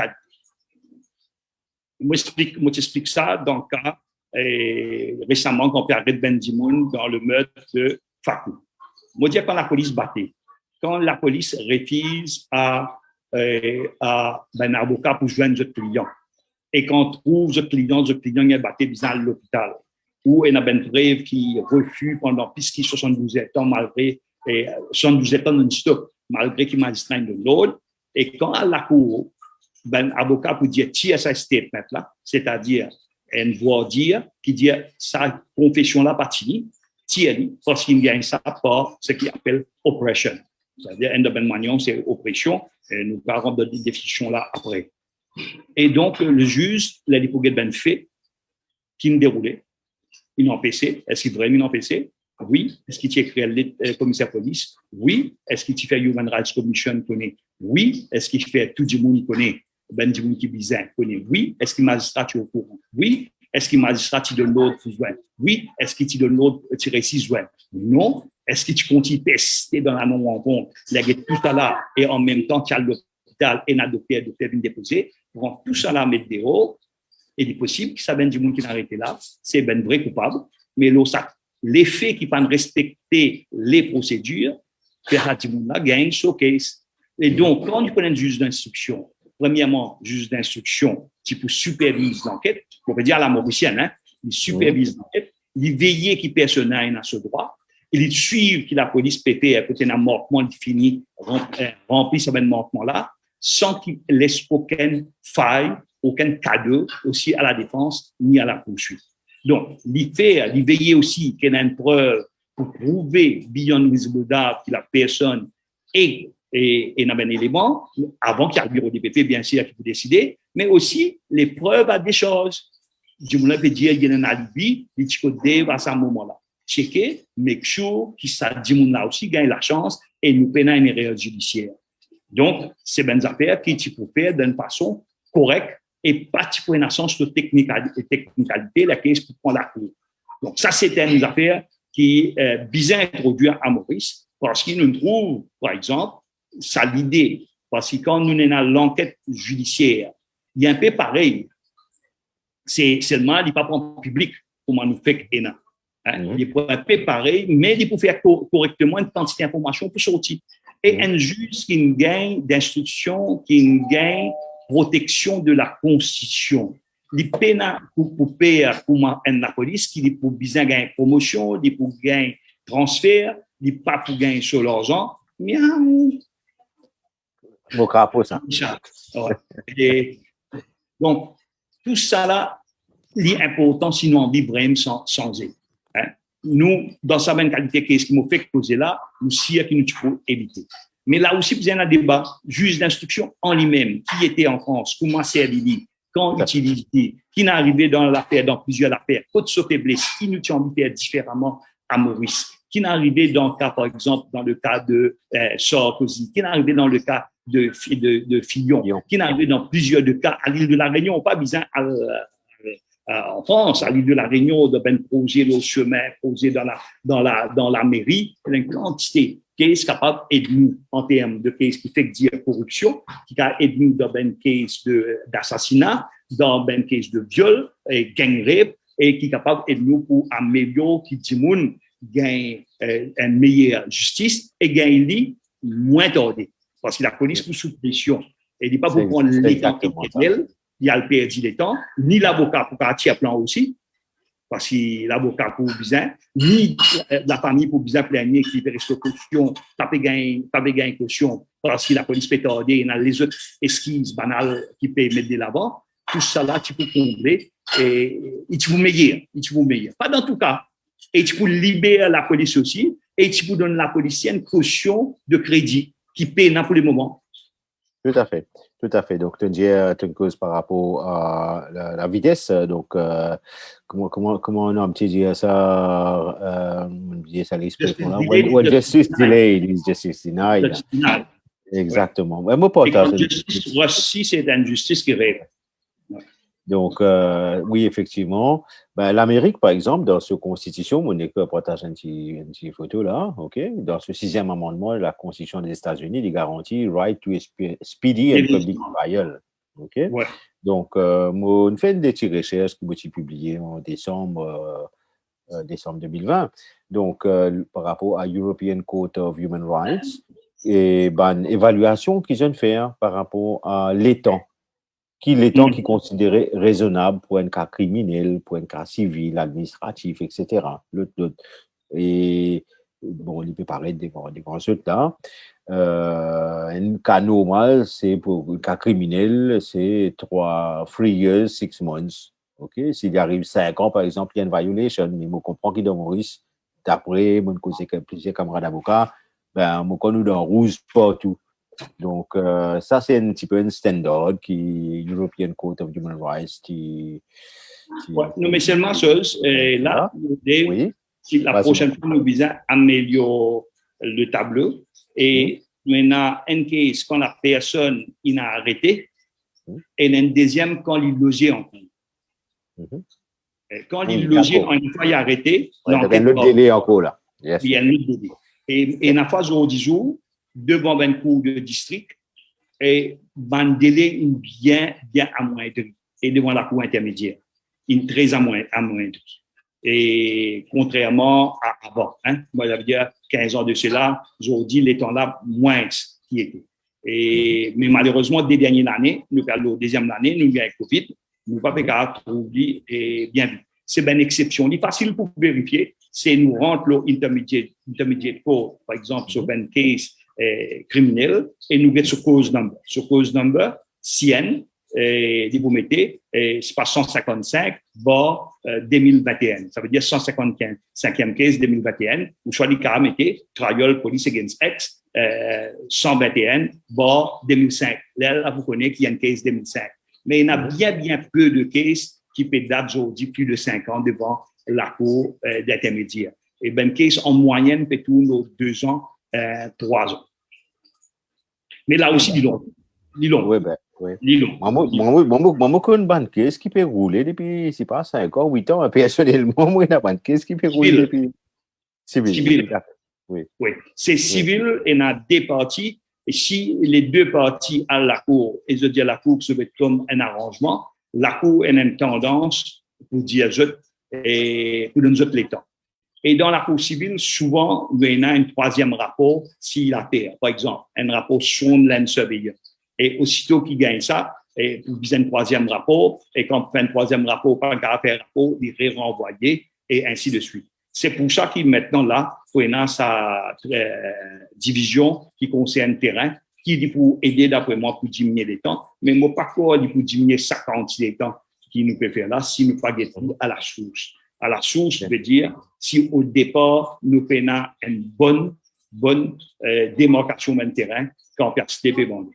Moi, j'explique ça dans le cas récemment qu'on peut arrêter Ben Dimoun dans le meurtre de Fakou. Moi, je dis quand la police battait, quand la police refuse à un avocat pour joindre notre client, et qu'on trouve ce client est battu à l'hôpital, ou il y a une preuve qui refuse pendant plus de 72 ans, malgré 72 ans non-stop, malgré qu'il magistrat de l'ordre, et quand à la cour, ben avocat pour dire tiens ça statement là, c'est-à-dire une voix dire qui dit sa confession là pas finie, tiens parce qu'il gagne ça par ce qu'il appelle oppression, c'est-à-dire un de ben manion c'est oppression, et nous parlons de définition là après. Et donc, le juge, il a dit pour ben fait, qui ne déroulait, il n'a empêché. Est-ce qu'il vraiment empêché? Oui. Est-ce qu'il t'a créé le commissaire police? Oui. Est-ce qu'il t'a fait Human Rights Commission? Connaît? Oui. Est-ce qu'il fait tout le monde connaît? Ben du monde qui bizarre connaît? Oui. Est-ce qu'il magistrat est au courant? Oui. Est-ce qu'il magistrat de l'autre joint? Oui. Est-ce qu'il de l'autre tiré 6 joints? Non. Est-ce qu'il continue de tester dans la non-rencontre? Il y a tout ça là et en même temps qu'il y a l'hôpital et n'a docteur vient déposer. Prend tout ça là, mettre dehors, et il est possible que ça vienne du monde qui n'a arrêté là, c'est ben vrai coupable, mais l'effet qui peut respecter les procédures, faire du monde là, gagne showcase. Et donc, quand on connaît un juge d'instruction, premièrement, juge d'instruction qui peut superviser l'enquête, on peut dire à la mauricienne, hein, il supervise l'enquête, il veille qui personne n'a ce droit, il suit que la police pété, peut-être un manquement fini, remplit ce manquement là, sans qu'il laisse aucune faille, aucun cadeau aussi à la défense ni à la poursuite. Donc, il veiller aussi qu'il y ait une preuve pour prouver beyond reasonable doubt que la personne est un élément, avant qu'il y ait le bureau DPP, bien sûr, qui peut décider, mais aussi les preuves à des choses. Du moins, peut dire qu'il y a un alibi, il y a à ce moment-là. Checker, make sure que ça, du monde là aussi gagne la chance et nous peinons une erreur judiciaire. Donc, c'est des affaires qui tu peux faire d'une façon correcte et pas tu peux une sens de technicalité, la caisse pour prendre la cour. Donc, ça, c'était une affaire qui est bien introduite à Maurice parce qu'il nous trouve, par exemple, ça l'idée. Parce que quand nous sommes dans l'enquête judiciaire, il y a un peu pareil. C'est seulement, il n'est pas en public, comment nous fait que il est un peu pareil, mais il peut faire correctement une quantité d'informations pour sortir. Et un juge qui gagne d'instruction, qui gagne protection de la Constitution. Il peut pour payer pour la police, qui peut bien gagner promotion, il peut gagner transfert, il pas pour gagner sur l'argent. Mais mon crapaud, ça. Ouais. Et donc, tout ça là, c'est important sinon on vit vraiment sans eux. Nous, dans sa même qualité, qu'est-ce qui nous fait causer là, nous aussi, qui nous faut éviter. Mais là aussi, vous avez un débat, juge d'instruction en lui-même, qui était en France, comment c'est habilité, quand utilisé, qui n'est arrivé dans l'affaire, dans plusieurs affaires, côte sauf faiblesse, qui nous tient envie de faire différemment à Maurice, qui n'est arrivé dans le cas, par exemple, dans le cas de Sarkozy, qui n'est arrivé dans le cas de Fillon, qui n'est arrivé dans plusieurs cas à l'île de la Réunion, pas besoin en France, à l'île de la Réunion, de ben projet le chemin, projet dans la mairie, une quantité qui est capable d'aider nous en termes de case qui fait dire corruption, qui a aidé nous dans ben case d'assassinat, dans ben case de viol et gang rape, et qui est capable d'aider nous pour améliorer qui dit moun gagne une meilleure justice et gagne moins tordé. Parce que la police pour sous pression. Et il n'est pas pour prendre l'état criminel, il y a le perdu des temps, ni l'avocat pour partir à plan aussi, parce que l'avocat pour besoin, ni la famille pour besoin plaigner qui fait rester caution, pas gagner caution, parce que la police peut tarder, il y a les autres esquisses banales qui peuvent mettre de l'avant. Tout ça là, tu peux combler et tu peux meilleur. Pas dans tout cas. Et tu peux libérer la police aussi, et tu peux donner à la police une caution de crédit qui paie pour le moment. Tout à fait. Donc, tu dis une cause par rapport à la vitesse. Donc, comment on a un petit dire ça? Ça l'expression là. When justice delayed is justice denied. Exactement. Ouais, moi, pas justice aussi, c'est une justice qui rêve. Donc, oui, effectivement. L'Amérique, par exemple, dans sa constitution, mon école partage une petite photo là, OK? Dans ce 6e amendement de la Constitution des États-Unis, il garantit right to speedy and public trial. OK? Ouais. Donc, on fait des petites recherches que j'ai publiées en décembre 2020. Donc, par rapport à European Court of Human Rights, et évaluation qu'ils ont fait par rapport à l'état. Qui est considéré raisonnable pour un cas criminel, pour un cas civil, administratif, etc. Et bon, il peut paraître des grands résultats. Un cas normal, c'est pour un cas criminel, c'est 3 years, 6 months. OK? S'il arrive 5 ans, par exemple, il y a une violation, mais je comprends qu'il est dans Maurice, d'après mon plusieurs camarades d'avocats, mon cas nous dans rouge partout. Donc, ça, c'est un petit peu un standard qui European Court of Human Rights ouais, non, mais seulement chose, là, si la prochaine fois, nous visons améliorer le tableau et maintenant, un case quand la personne il a arrêté et un deuxième quand il logeait en compte. Quand il logeait, une fois il a arrêté, il y a un autre délai encore là. Yes. Il y a un autre délai. Et il y a phase au 10 jours, devant un cours de district et un délai bien amoindri et devant la cour intermédiaire, une très amoindri. Et contrairement à avant, moi j'avais dit 15 ans de cela, aujourd'hui les temps là moins qui était. Mais malheureusement, des dernières années, nous parlons deuxième année, nous avons Covid, nous pas capable trouver et bien vu. C'est une exception, c'est facile pour vérifier, c'est nous rentre l'intermédiaire court, par exemple sur un case criminel et nous get sur cause number. Sur cause number, CN, vous mettez, c'est pas 155, 2021. Ça veut dire 155e case 2021, ou soit les cas mettez, trial police against X, 121, 2005. Là, vous connaissez qu'il y a une case 2005. Mais il y a bien peu de cases qui peut dater aujourd'hui plus de 5 ans devant la cour d'intermédiaire. Et une case en moyenne peut tourner 2 ans, 3 ans. Mais là aussi, dis donc. Oui, ben, oui. Dis donc. Moi, une banquise qui peut rouler depuis, c'est pas 5 ans, 8 ans, personnellement, moi, une banquise qui peut rouler depuis. Civil. Oui. Oui. C'est civil et il y a deux parties. Et si les deux parties à la cour, et je dis à la cour que ça va être comme un arrangement, la cour a une tendance pour dire et pour donner les temps. Et dans la cour civile, souvent, il y a un troisième rapport s'il a terre. Par exemple, un rapport sur l'ensurveillant. Et aussitôt qu'il gagne ça, et pour viser un troisième rapport, et quand on fait un troisième rapport, pas un caractère rapport, il est renvoyé, et ainsi de suite. C'est pour ça qu'il maintenant là, il a sa division qui concerne le terrain, qui dit pour aider d'après moi pour diminuer les temps, mais moi pas quoi dit pour diminuer 50 les temps qui nous peut faire là, si nous pas tout à la source. À la source, je veux dire, si au départ, nous prenons une bonne démarcation de terrain quand personne peut vendre.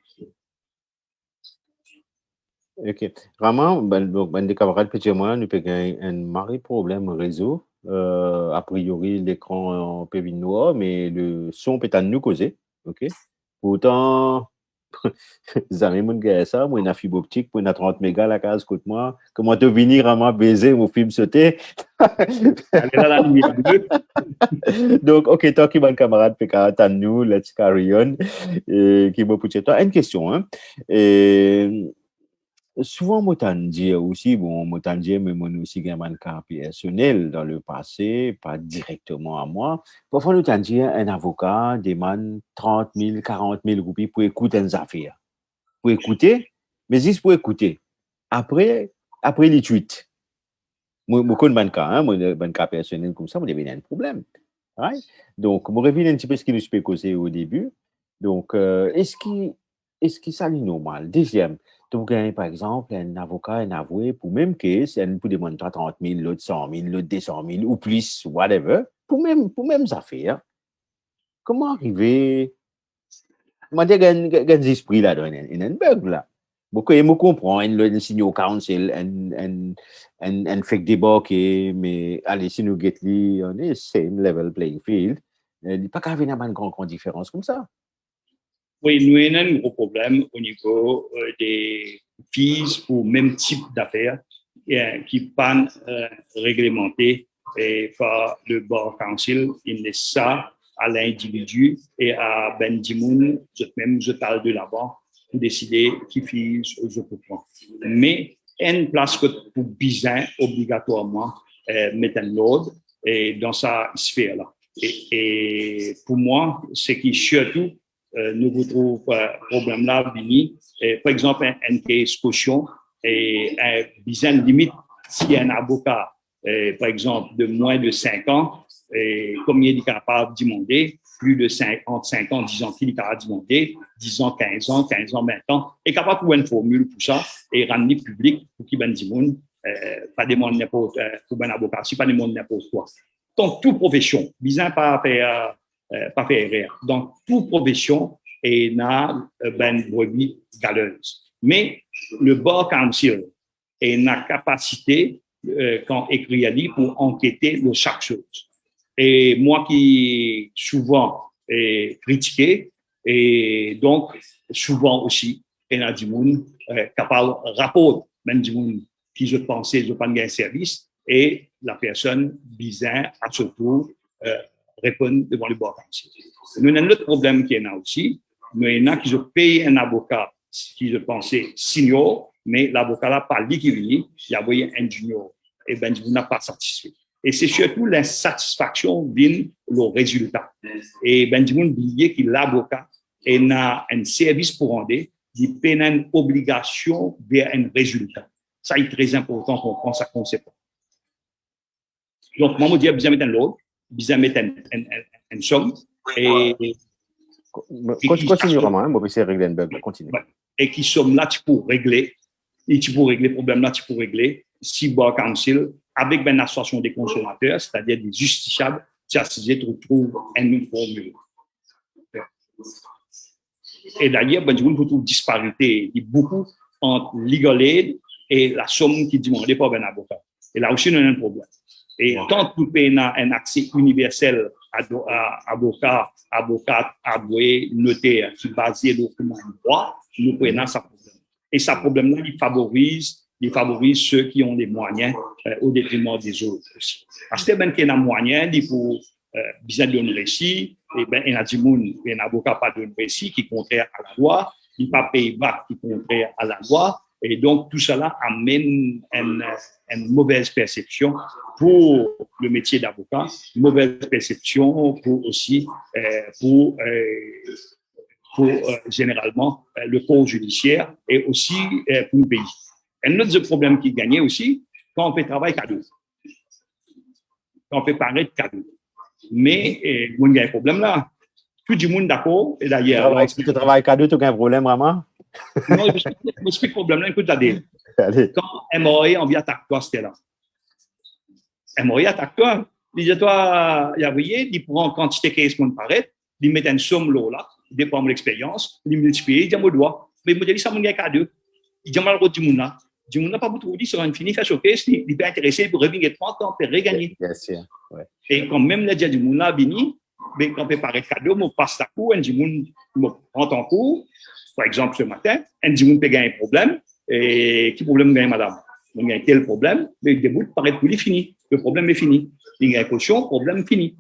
Ok. Vraiment, des camarades, petit moi, nous avons un marré problème réseau. A priori, l'écran peut être noir, mais le son peut être nous causer. Ok. Pourtant, Zami moun gaya ça, moi, une fibre optique, pour une 30 mégas la case, écoute moi, comment te venir à moi baiser, mon film sauter. Donc, ok, toi qui mon camarade, peut attendre nous, let's carry on, et qui m'a poussé toi. Une question, hein. Et, souvent, moi, t'en dis aussi, bon, moi, t'en dis, mais moi, aussi, j'ai un cas personnel dans le passé, pas directement à moi. Parfois, nous t'en dis, un avocat demande 30 000, 40 000 roupies pour écouter une affaire. Pour écouter, mais juste pour écouter. Après les tweets. Moi, connais un cas, hein, moi, un cas personnel comme ça, moi, il y a un problème. Right? Donc, moi, reviens un petit peu ce qui nous peut causer au début. Donc, est-ce que ça est normal? Deuxième, tu gagnes, par exemple, un avocat, un avoué, pour même case, pour demander 30 000, l'autre 100 000, l'autre 200 000, ou plus, whatever, pour même affaires. Comment arriver? Moi, il y a un esprit là, il y a un bug là. Beaucoup je comprends, un signal council, un fake débarqué, mais allez, si nous get on est same level playing field, il n'y a pas qu'à venir une grande différence comme ça. Oui, nous avons un gros problème au niveau des fees pour le même type d'affaires qui pas réglementé par le Bar Council. Il laisse ça à l'individu et à Ben Dimoun, même je parle de là-bas, pour décider qui fees je peux prendre. Mais une place que pour bizarre, obligatoirement, mettre un ordre dans sa sphère-là. Et pour moi, ce qui surtout nous retrouvons problème là vini par exemple un case caution et un bizarre limite si un avocat par exemple de moins de 5 ans comme il est capable de demander plus de 5 ans 10 ans qu'il est capable de demander 10 ans 15 ans 20 ans est capable de trouver une formule pour ça et rendre public pour qu'il ben dimoun pas demander n'importe pour un avocat si pas demander n'importe quoi donc toute profession bizarre pas faire erreur. Donc, toute profession est une brebis galeuse. Mais le Bar Council est une capacité, quand écrit à lui, pour enquêter de chaque chose. Et moi qui souvent est critiqué, et donc souvent aussi, il y a des gens capable de rapporter, même des gens qui je pensais, je pas un service, et la personne bizarre à ce tour répondre devant le Bar Council. Nous avons un autre problème qui est là aussi. Nous avons qui paye un avocat qui je pensais senior, mais l'avocat n'a pas lui qui vient, il a envoyé un junior. Et ben, vous n'êtes pas satisfait. Et c'est surtout l'insatisfaction vient le résultat. Et ben, vous oubliez que l'avocat a un service pour rendre, il paye une obligation vers un résultat. Ça est très important qu'on prend ça concept. Donc, moi, je dis, bien mettre un lot, bien mettre une somme. Et continue vraiment, moi, c'est régler un bug, continue. Et qui sommes là, tu peux régler, et tu peux régler le problème là, tu peux régler, si Bar Council, avec une association des consommateurs, c'est-à-dire des justiciables, tu retrouves une formule. Et d'ailleurs, ben, vous trouvez une disparité, il y a beaucoup entre legal aid et la somme qui est demandée par un avocat. Et là aussi, on a un problème. Et tant que nous avons un accès universel avocat, avoué, notaire, qui basé le document de droit, nous prenons ça problème. Et ça problème-là, il favorise ceux qui ont les moyens au détriment des autres aussi. Parce que ben qui a moyen, il faut bien donner récit, et ben il y a des gens, un avocat pas donner récit qui est contraire à la loi, il pas payer bac qui est contraire à la loi, et donc tout cela amène une mauvaise perception pour le métier d'avocat, une mauvaise perception pour aussi pour généralement le corps judiciaire et aussi pour le pays. Un autre problème qui gagnait aussi, quand on fait travail cadeau, quand on fait paraître cadeau. Mais il y a un problème là. Tout le monde d'accord, et d'ailleurs. Est-ce que tu travailles cadeau, tu as un problème vraiment? Non, je explique le problème là, écoute, quand MOE, on vient attaquer toi, c'était là. MOE attaque toi. Il dit, toi, il y a voyé, il prend quantité qui est paraît, il met une somme là, il dépend de l'expérience, il multiplie, il dit, moi, doigt. Mais il me dit, ça, mon gars, cadeau. Il dit, mal, du monde là. Du monde n'a pas beaucoup dit, sur une fini, fait choquer, il est intéressé pour revenir 30 ans, pour regagner. Bien sûr. Ouais. Et quand même, le dia du monde là, vini, mais quand on préparer cadeau, on passe ta cour, un du monde, on prend ton cours. Par exemple, ce matin, un du monde peut gagner un problème. Et qui problème gagne, madame? On gagne tel problème, mais le début paraît pour lui fini. Le problème est fini. Il y a une caution, problème fini.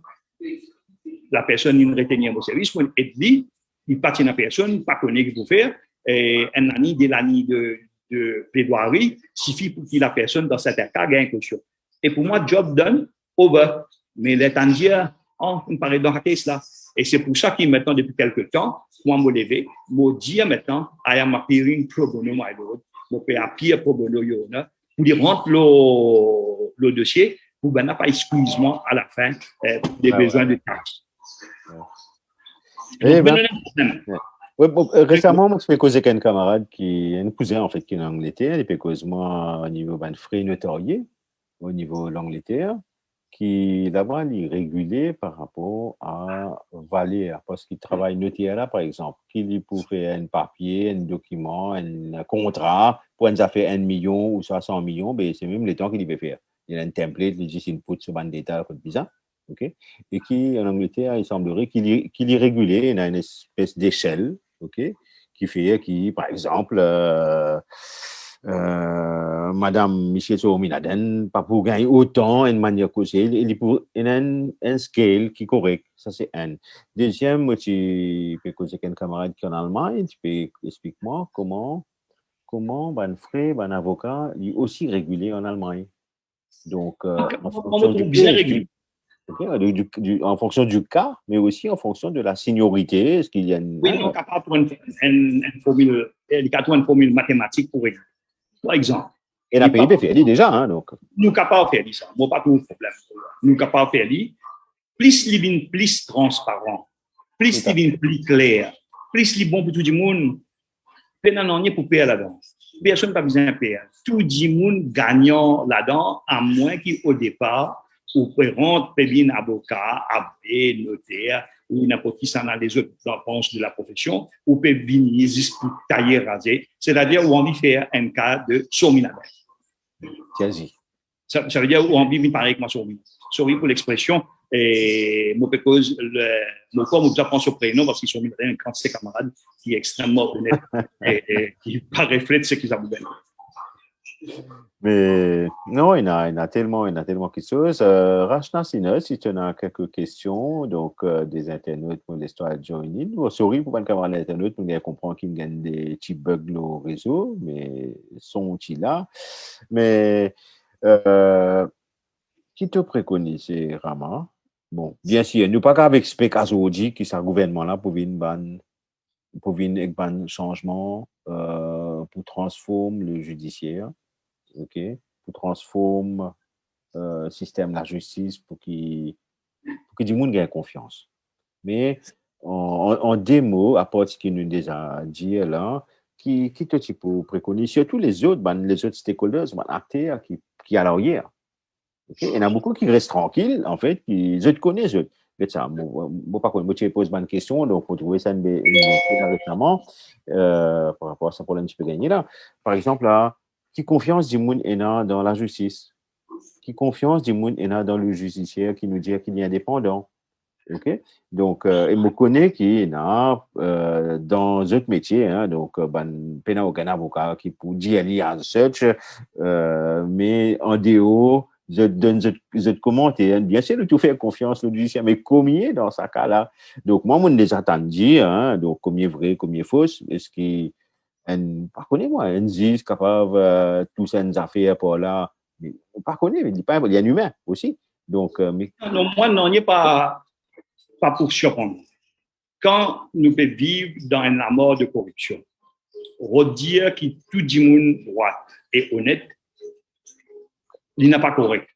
La personne, il retenir au service, pour aider, il partit à la personne, pas connaît ce qu'il faut faire. Et un année, des années de plaidoirie suffit pour que la personne, dans certains cas, gagne une caution. Et pour moi, job done, over. Mais l'état de dire, on me paraît dans la case là. Et c'est pour ça qu'il maintenant, depuis quelques temps, moi, me lever, me dire maintenant, I am appearing pro bono, my lord. Je peux appuyer pro bono, pour lui rendre le dossier, pour ben, pas excuse-moi à la fin des besoins de taxes. Récemment, moi, je fais causer avec un camarade un cousin en fait, qui est en Angleterre, il fait cause moi au niveau d'un frais notarié, au niveau de l'Angleterre, qui là-bas est régulé par rapport à Valère, parce qu'il travaille notaire là, par exemple, qu'il pour faire un papier, un document, un contrat, pour nous faire 1 million ou 100 millions, ben, c'est même le temps qu'il peut faire. Il y a un template, il dit input sur un détail comme ça, ok? Et qui, en Angleterre, il semblerait qu'il est régulé, il a une espèce d'échelle, ok? Qui, par exemple, Madame Michel Souminaden, pas pour gagner autant une manière que c'est, il a un scale qui est correct. Ça, c'est un. Deuxième, tu peux causer avec un camarade qui est en Allemagne, tu peux expliquer-moi comment un frère, un avocat, il est aussi régulé en Allemagne. Donc, en fonction du bien régulé. En fonction du cas, mais aussi en fonction de la seniorité. Est-ce qu'il y a une. Oui, on est capable de une formule mathématique pour régler. Par exemple. Et la pays peut faire déjà, hein, donc. Nous sommes capables de faire ça. Moi, pas tout le problème. Nous sommes capables de faire ça. Plus il est plus transparent, plus il est plus clair, plus il est bon pour tout le monde, pénal pour payer là-dedans. Personne n'a pas besoin de payer. Tout le monde gagnant là-dedans, à moins qu'au départ, ou peut rentrer bien avocat, avoué, notaire, ou n'importe qui s'en a les autres branches de la profession, ou peut venir juste pour tailler, raser. C'est-à-dire où on vit faire un cas de surminable. Quasi. Ça veut dire où on vit pareil que moi survie. Survie pour l'expression. Et moi, parce mon corps me apprend sur prénom parce qu'ils sont mis un grand camarade qui est extrêmement honnête et qui pas reflète ce qu'ils ont. Mais non, il y a tellement quelque chose. Rachna Sina, si tu as quelques questions, donc des internautes pour l'histoire de joining. Sorry pour un camarade internaute, nous allons comprendre qu'il y a des petits bugs au réseau, mais sont-ils là? Mais qui te préconise, Rama? Bon, bien sûr, nous pas qu'avec Spekazoudi qui est un gouvernement là pour venir un changement pour transformer le judiciaire. OK, pour transformer le système de la justice pour que du monde gagne confiance. Mais en démo, à part ce qu'il nous déjà dit là, qui te pour préconiser, surtout les autres stakeholders, les acteurs qui à l'arrière. Okay? Il y en a beaucoup qui restent tranquilles, en fait, qui je te connais, je ça, moi, par contre, moi, tu poses une question, donc, pour trouver ça récemment, par rapport à ce problème que tu peux gagner là. Par exemple, là, qui confiance du monde est dans la justice? Qui confiance du monde est dans le judiciaire qui nous dit qu'il est indépendant? OK? Donc, je me connais qui dans d'autres métiers, hein, donc, ben, pas aucun avocat qui pour dire il y a search, mais en déo, je donne, je commenter, hein. Bien sûr, de tout faire confiance au judiciaire, mais combien dans ce cas-là? Donc, moi, mon déjà entendu, hein, donc, combien vrai, combien faux, est-ce qu'il, par contre, moi, un juge capable, tout ça, une affaire pour là, mais, par contre, il dit pas, il y a un humain aussi. Donc, mais, Non, moi, non, il n'y a pas pour surprendre. Quand nous pouvons vivre dans un amour de corruption, redire que tout le monde droit et honnête, il n'est pas correct.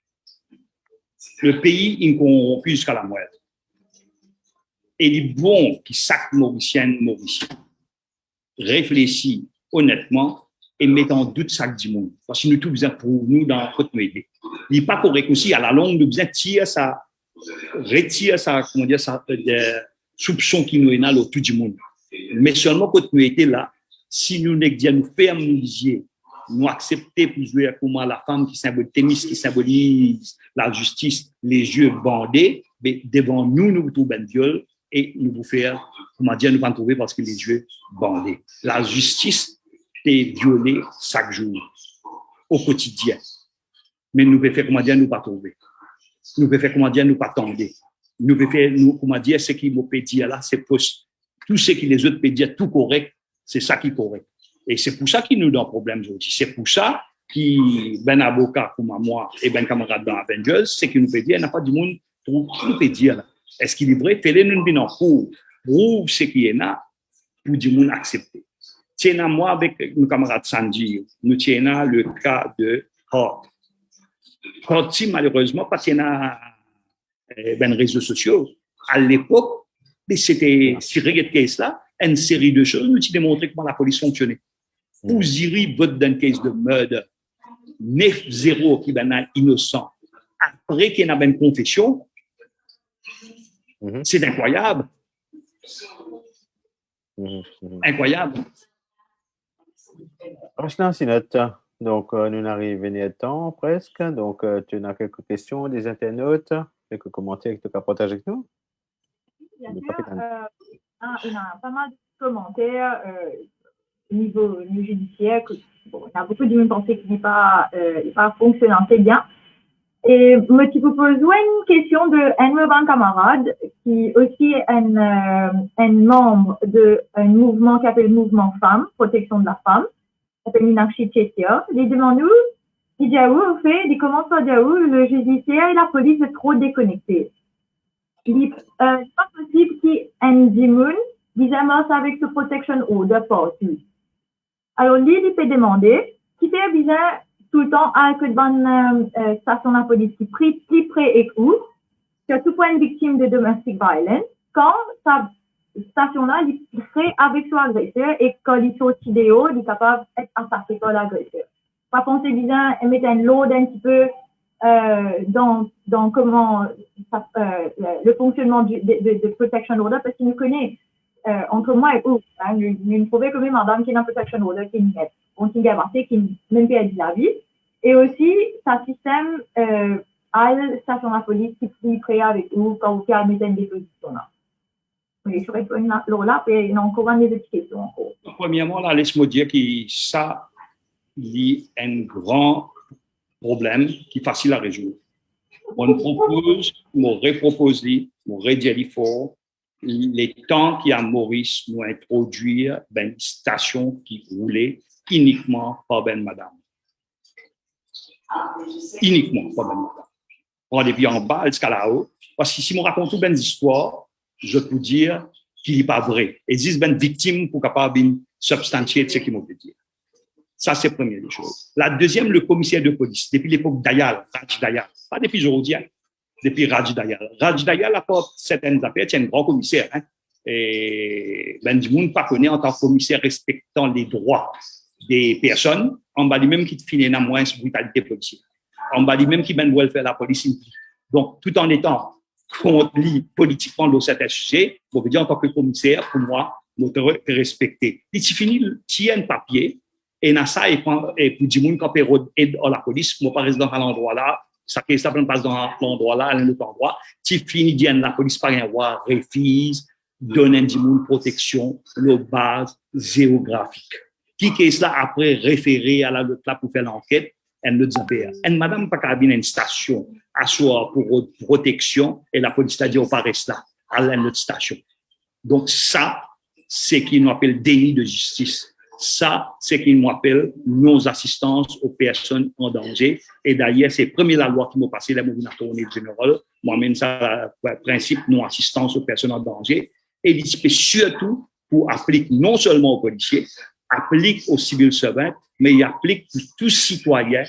Le pays est corrompu jusqu'à la moelle. Et il est bon que chaque Mauricien réfléchit honnêtement et met en doute chaque du monde. Parce que nous tout besoin pour nous dans notre métier. Il n'est pas correct aussi. À la longue, nous besoin retire ça, comment dire, ça, soupçon qui nous est là autour du monde. Mais seulement quand nous étions là, si nous nous fermons les yeux, nous accepter pour jouer comment la femme qui symbolise, qui symbolise la justice, les yeux bandés, mais devant nous, nous trouvons un viol et nous vous faire, comment dire, nous pas trouver parce que les yeux bandés. La justice est violée chaque jour, au quotidien. Mais nous pouvons faire, comment dire, nous pas trouver. Nous pouvons faire, comment dire, nous pas tendre. Nous pouvons faire, nous, comment dire, ce qui m'a peut dire là, c'est fausse. Tout ce que les autres peuvent dire, tout correct, c'est ça qui est correct. Et c'est pour ça qu'il nous donne problème aujourd'hui. C'est pour ça que ben avocat comme moi et ben camarade dans Avengers, c'est qu'il nous peut dire, il n'y a pas du monde pour qui nous peut dire là. Est-ce qu'il est vrai? Fais-le nous bien en cours. Prouve ce qui est là pour du monde accepter. Tiens, moi avec nos camarades Sandy, nous tiens le cas de Hort. Hort, malheureusement, parce qu'il y a ben réseaux sociaux. À l'époque, c'était sur cette case-là, une série de choses nous qui démontraient comment la police fonctionnait. Pour Ziri vote dans une case de meurtre, 9-0 qui est innocent. Après qu'il y a une confession, c'est incroyable. Incroyable. Franchement, c'est notre temps. Donc, nous arrivons à temps presque. Donc, tu as quelques questions des internautes, quelques commentaires que tu as partagé avec nous? Bien sûr, il y a pas mal de commentaires niveau judiciaire. Bon, il y a beaucoup de gens qui pensent qu'il n'est pas fonctionnant très bien. Et moi, tu peux poser une question de un camarade qui est aussi un membre d'un mouvement qui s'appelle Mouvement Femmes, Protection de la Femme, qui s'appelle Minarchie Tchétia. Il demande où, il dit où, au fait, il commence par dire où le judiciaire et la police sont trop déconnectés. Il dit, c'est pas possible qu'un démon dise avec ce protection order partout. Alors, lui, il peut demander, qui fait bizarre tout le temps à que dans station de la police qui prie plus près et où, surtout pour une victime de domestic violence, quand sa station-là, il serait avec son agresseur et quand il sort vidéo, il est capable d'être attaqué par l'agresseur. Par contre, c'est bizarre, elle met un load un petit peu dans comment le fonctionnement de protection order parce qu'il nous connaît entre moi et eux. Hein, nous trouvons quand même madame qui est dans protection order qui est on s'est gardé qui même pas dit la vie et aussi sa système à la station de la police qui est prêt avec vous quand vous faites mettre une déposition là. Oui, je réponds là et il y a encore une autre question encore. Premièrement, là, laisse-moi dire que ça il y a un grand problème qui est facile à résoudre. On propose, on repropose, on redit fort, les temps qu'il y a à Maurice, nous introduire une station qui roulait uniquement par ben madame. Uniquement par ben madame. On va depuis en bas jusqu'à là-haut. Parce que si on raconte une histoire, je peux dire qu'il n'est pas vrai. Il existe une victime pour capable de substantier ce qu'il m'a dit. Ça, c'est la première des choses. La deuxième, le commissaire de police, depuis l'époque d'Ayal, Raj Dayal, pas depuis aujourd'hui, hein, depuis Raj Dayal. Raj Dayal apporte certaines affaires, c'est un grand commissaire. Hein, et ben, du monde pas connaît en tant que commissaire respectant les droits des personnes, en bas lui-même qui finit dans moins de brutalité policière. En bas lui-même qui ben faire la police. Donc, tout en étant contre lui politiquement dans certains sujets, on veut dire en tant que commissaire, pour moi, je dois respecter. Il finit, tient un papier, et dans ça, et pour du monde qui peut aider la police, moi, par exemple, à l'endroit là, Ça qui ça passe dans l'endroit là, à un autre endroit. Tu finis bien la police par un roi, refuse, donne une protection, le base géographique. Qui est cela après référé à la là pour faire l'enquête, elle ne dit pas. Et madame pas qu'à une station à soi pour protection et la police a dit on pas rester là à l'autre station. Donc ça, c'est qu'il nous appelle déni de justice. Ça, c'est qu'il nous appelle non-assistance aux personnes en danger. Et d'ailleurs, c'est premier la loi qui m'a passé la mouvement général. Moi-même, ça, le principe non-assistance aux personnes en danger. Et il dit surtout pour appliquer non seulement aux policiers, applique aux civils servants, mais il applique pour tous citoyens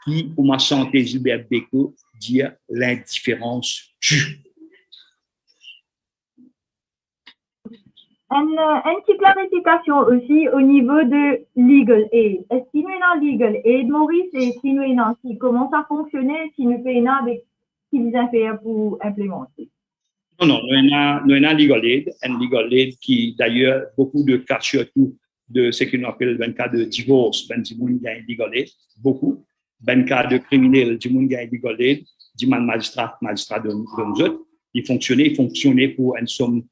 qui, pour ma santé, Gilbert Bécaud, dit l'indifférence tue. Une petite clarification aussi au niveau de legal aid. Est-ce qu'il y a un legal aid, Maurice, et si nous avons comment ça fonctionnait, si nous payons avec ce qu'ils ont fait pour implémenter? Non, nous avons un legal aid qui, d'ailleurs, beaucoup de cas, surtout de ce qu'on appelle un cas de divorce, ben, du monde a un legal aid, beaucoup. Ben, cas de criminel, du monde a un legal aid, du magistrat de nous autres. Il fonctionnait pour une somme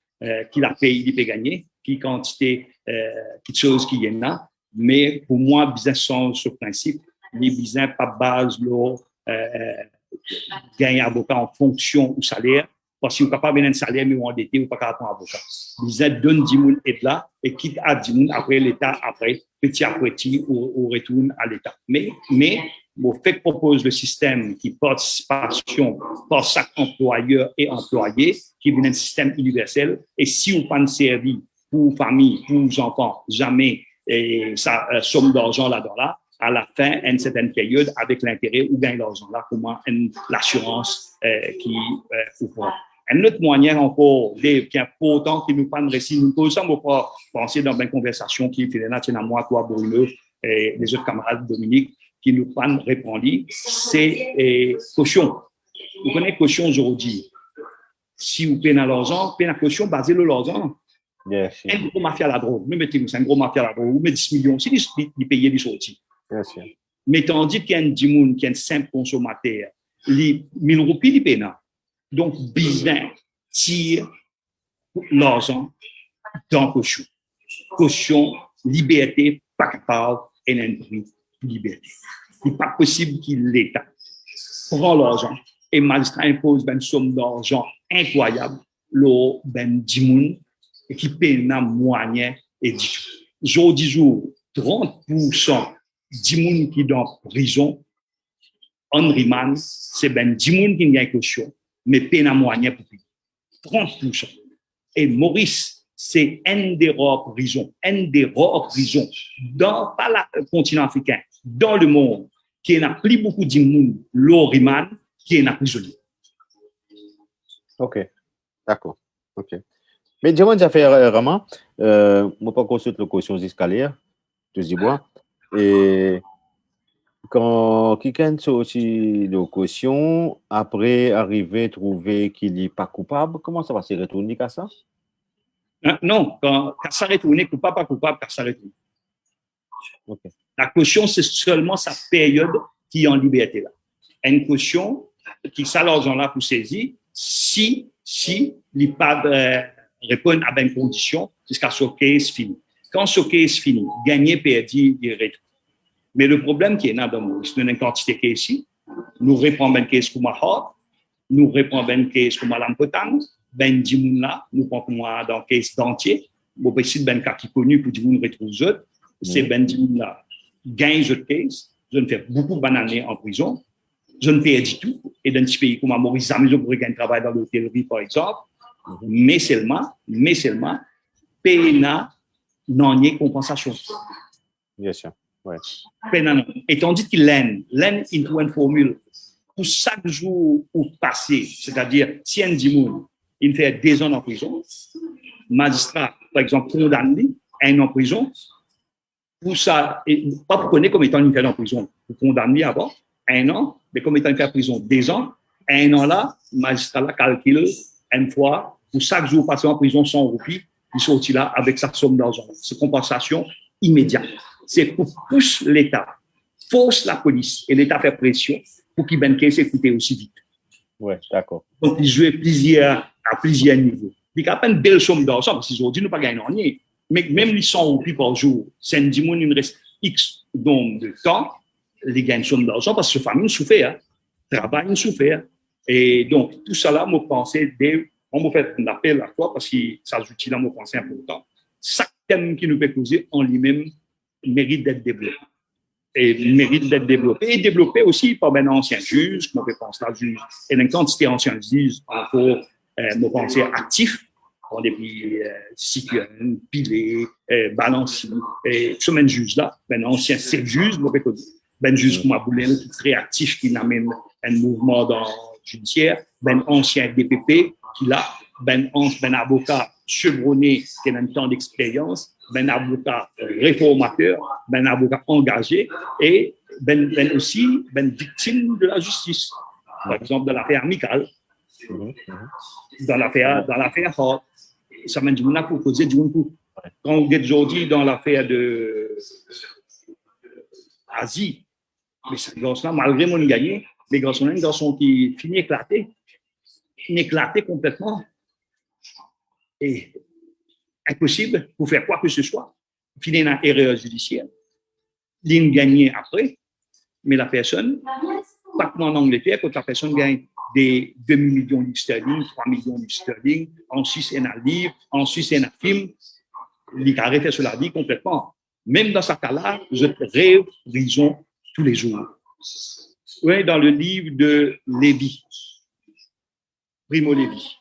qui la paye, il peut gagner, qui quantité, qui chose qui y en a. Mais pour moi, business sans ce principe, les business pas base leur gain avocat en fonction du salaire. Parce que vous ne pouvez pas venir un salaire, mais vous endetté, vous ne pouvez pas prendre un avocat. Business donne 10 000 et là, et quitte à 10 000 après l'État, après, petit à petit, on retourne à l'État. Mais, le fait que propose le système qui participation par chaque employeur et employé, qui est un système universel, et si vous pas servi pour famille, pour vos enfants, jamais, et ça, somme d'argent là-dedans là, à la fin, une certaine période, avec l'intérêt, ou bien l'argent là, comment l'assurance qui vous prend. Une autre manière encore, qui est important, qui nous prend le récit, nous ne pouvons pas penser dans une conversation qui fait là, à moi, toi, Bruno, et les autres camarades Dominique, qui nous prennent répondre, c'est caution. Vous connaissez caution aujourd'hui. Si vous payez l'argent, payez la caution basée sur l'argent. Yes, un gros mafia à la drogue. Nous mettons un gros mafia à la drogue. Vous mettez 10 millions, si vous payez des sorties. Mais tandis qu'il y a un dimoun qui est un simple consommateur, les 1000 roupies, il paye. Donc, business tire l'argent dans caution. Caution, liberté, pas capable, et un prix, liberté. Il n'est pas possible qu'il l'État prend l'argent et le magistrat impose une somme d'argent incroyable, le ben dimoun, et qui paye un moyen et dit. Jour 30% dimoun qui est dans prison, en remand, c'est ben dimoun qui gagne caution, mais paye un moyen pour payer. 30%. Et Maurice, c'est une des rares prisons dans, pas le continent africain, dans le monde, qui n'a plus beaucoup de monde, l'Oriman, qui est prisonnier. Ok, d'accord. Ok. Mais dis-moi, j'ai fait vraiment, moi, pas consulter la caution escalière, tout dis bois. Et quand quelqu'un aussi de caution, après arriver, trouver qu'il n'est pas coupable, comment ça va se retourner à ça? Non, quand ça retourne, coupable, pas coupable, quand ça retourne. Okay. La caution, c'est seulement sa période qui est en liberté là. Une caution qui ça l'argent là pour saisir si il pas répond à une condition jusqu'à ce case fini. Quand ce case fini, gagner, perdu, il retourne. Mais le problème qui est là dans Maurice, nous avons une quantité de cas ici, nous répondons à une case comme Mahar, nous répondons à une case comme Lampotan, ben dimoun là, nous prenons dans case d'entier, bon ben si ben cas qui connu pour dimoun retrouve autres, c'est ben dimoun là gagne autres case, je ne fais beaucoup d'années en prison, je ne paye du tout, et dans un pays comme Maurice, jamais je pourrais gagner travail dans l'hôtellerie par exemple, mais seulement, paye n'en y compensation. Bien sûr. Ouais. Et tandis qu'il l'aime, il trouve une formule pour chaque jour ou passé, c'est-à-dire si un dimoun il fait 2 ans en prison, magistrat, par exemple, condamné à 1 an en prison, pour ça, et pas pour connaître comme étant une fait en prison, pour condamner avant 1 an, mais comme étant une fait en prison 2 ans, 1 an là, magistrat là calcule une fois, pour chaque jour passé en prison 100 roupies, il sortit là avec sa somme d'argent. C'est compensation immédiate. C'est pour pousser l'État, force la police et l'État fait pression pour qu'il ben caisse écouter aussi vite. Ouais, d'accord. Donc, il joue à plusieurs niveaux. Il y a pas une belle somme d'argent, parce qu'aujourd'hui, nous pas gagner rien. Mais même les 100 roupies par jour, c'est un dimanche, il reste X nombre de temps, ils gagnent une somme d'argent parce que la famille souffert, travail souffert. Et donc, tout ça là, moi, pensais, on m'a fait un appel à toi parce que ça j'utilise dans mon pensée important. Chaque thème qui nous peut causer en lui-même mérite d'être développé. Et mérite d'être développé. Et développé aussi par un ancien juge, moi, je pense là, juge, et une quantité d'anciens juges encore, mon pensée actif, depuis Sikian, Pilé, Balancy, et ce même juge-là, un ancien juge, moi, je ben juge comme Aboulin, qui est très actif, qui amène un mouvement dans judiciaire, ben ancien DPP, qui là, ben avocat chevronné, qui a un temps d'expérience, ben avocat réformateur, ben avocat engagé, et ben aussi ben victime de la justice. Par exemple, dans l'affaire amicale, dans l'affaire Hart, ça m'a dit, on a proposé du coup. Quand on est aujourd'hui dans l'affaire de Asie, mais ces garçons-là, malgré mon gagné, les garçons-là, un garçon qui finit éclaté complètement. Et impossible pour faire quoi que ce soit. Finir une erreur judiciaire. L'une gagné après, mais la personne, pas comme en Angleterre, quand la personne gagne des 2 millions de livres sterling, 3 millions de livres sterling, en Suisse, il y a un livre, en Suisse, il y a un film, il a arrêté sur la vie complètement. Même dans ce cas-là, je rêve, disons, tous les jours. Oui, dans le livre de Lévi, Primo Levi,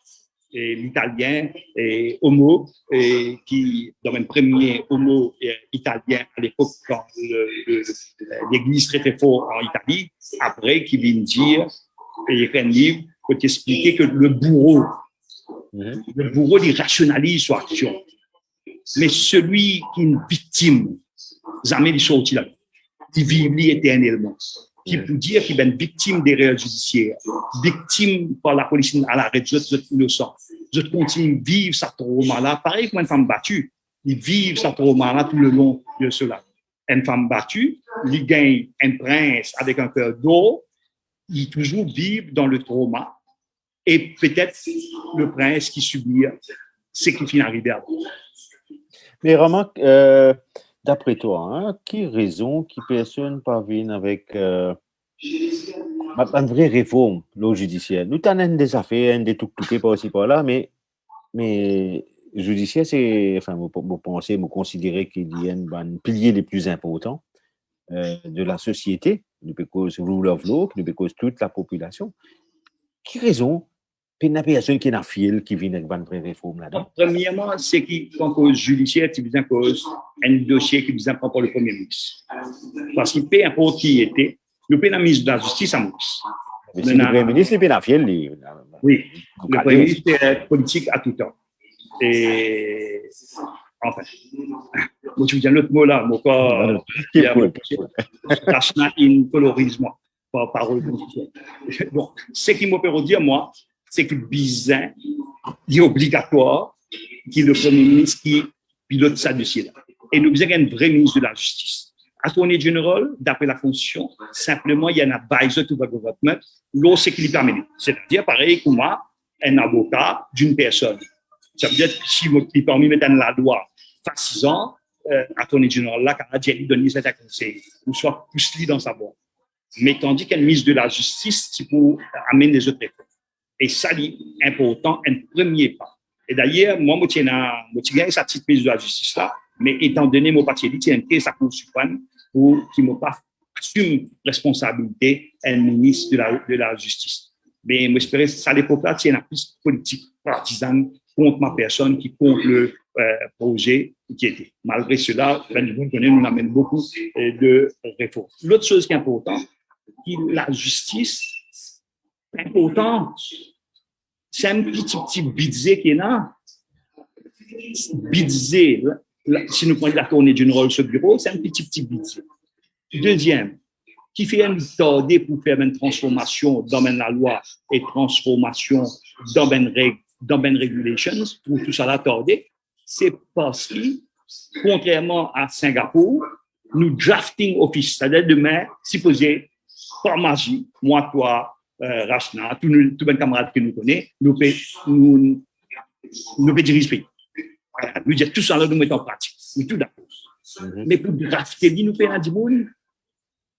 et l'italien et homo, et qui, dans un premier homo italien à l'époque, quand l'église très fort en Italie, après, qui vient dire, et il écrit un livre pour t'expliquer que le bourreau, il rationalise son action. Mais celui qui est une victime, jamais il sortit là. Il vit éternellement. Qui peut dire qu'il est une victime d'erreurs judiciaires, victime par la police à l'arrêt, je suis innocent. Je continue de vivre ce trauma-là. Pareil comme une femme battue, ils vivent ce trauma-là tout le long de cela. Une femme battue, il gagne un prince avec un cœur d'or, il toujours vivent dans le trauma. Et peut-être le prince qui subit ce qui finit arrivé à vous. Mais remarque, d'après toi, hein, qui raison, qui personne parvient avec une vraie réforme le judiciaire? Nous avons des affaires, des trucs coupés par aussi par là, mais judiciaire, c'est, enfin, vous pensez, vous considérez qu'il y a un pilier les plus importants de la société, because rule of law, because toute la population. Qui raison? Il y a personne qui est fil qui vient avec une vraie réforme là-dedans. Premièrement, c'est qu'en cause judiciaire, tu viens cause un dossier qui vient pour le Premier ministre. Parce qu'il peut importe qui était, le Premier ministre de la Justice à Maurice. Mais si le Premier ministre, il est fil. Oui, le Premier ministre est politique à tout temps. Et enfin, moi, tu dis un autre mot là, mon corps, il colorise moi, par parole. Donc, ce qui me peut dire, moi, c'est que bizarre, il est obligatoire qu'il le Premier ministre qui pilote ça dossier-là. Et nous avons un vrai ministre de la Justice. Attorney General, d'après la Constitution, simplement, il y a un advisor to the government, l'autre, c'est qu'il est permis. C'est-à-dire, pareil que moi, un avocat d'une personne. Ça veut dire que si il permet de mettre la loi, fait 6 ans, Attorney General, là, quand il donne certains conseils, ou soit pousse-lui dans sa voie. Mais tandis qu'un ministre de la Justice, qui peut amener des autres réformes. Et ça, c'est important, un premier pas. Et d'ailleurs, moi, je tiens cette petite ministre de la Justice là, mais étant donné mon parti, je tiens à sa Cour suprême pour qu'il ne pas assume responsabilité un ministre de la Justice. Mais j'espère que ça, à l'époque-là, il y a une plus politique partisane contre ma personne qui contre le projet qui était. Malgré cela, nous amène beaucoup de réformes. L'autre chose qui est importante, la justice, important, c'est un petit budget qui est là. Budget, si nous prenons l'Attorney General sur le bureau, c'est un petit budget. Deuxième, qui fait un tordé pour faire une transformation dans la loi et transformation dans les regulations, pour tout ça là tordé, c'est parce que, contrairement à Singapour, nous drafting office, c'est-à-dire demain, supposé par magie, moi, toi, Rachna, tous les camarades que nous connaissons, nous diriger ce pays. Nous disons tout ça, nous mettons en pratique. Nous tout d'accord. Mais pour drafter, nous faisons du monde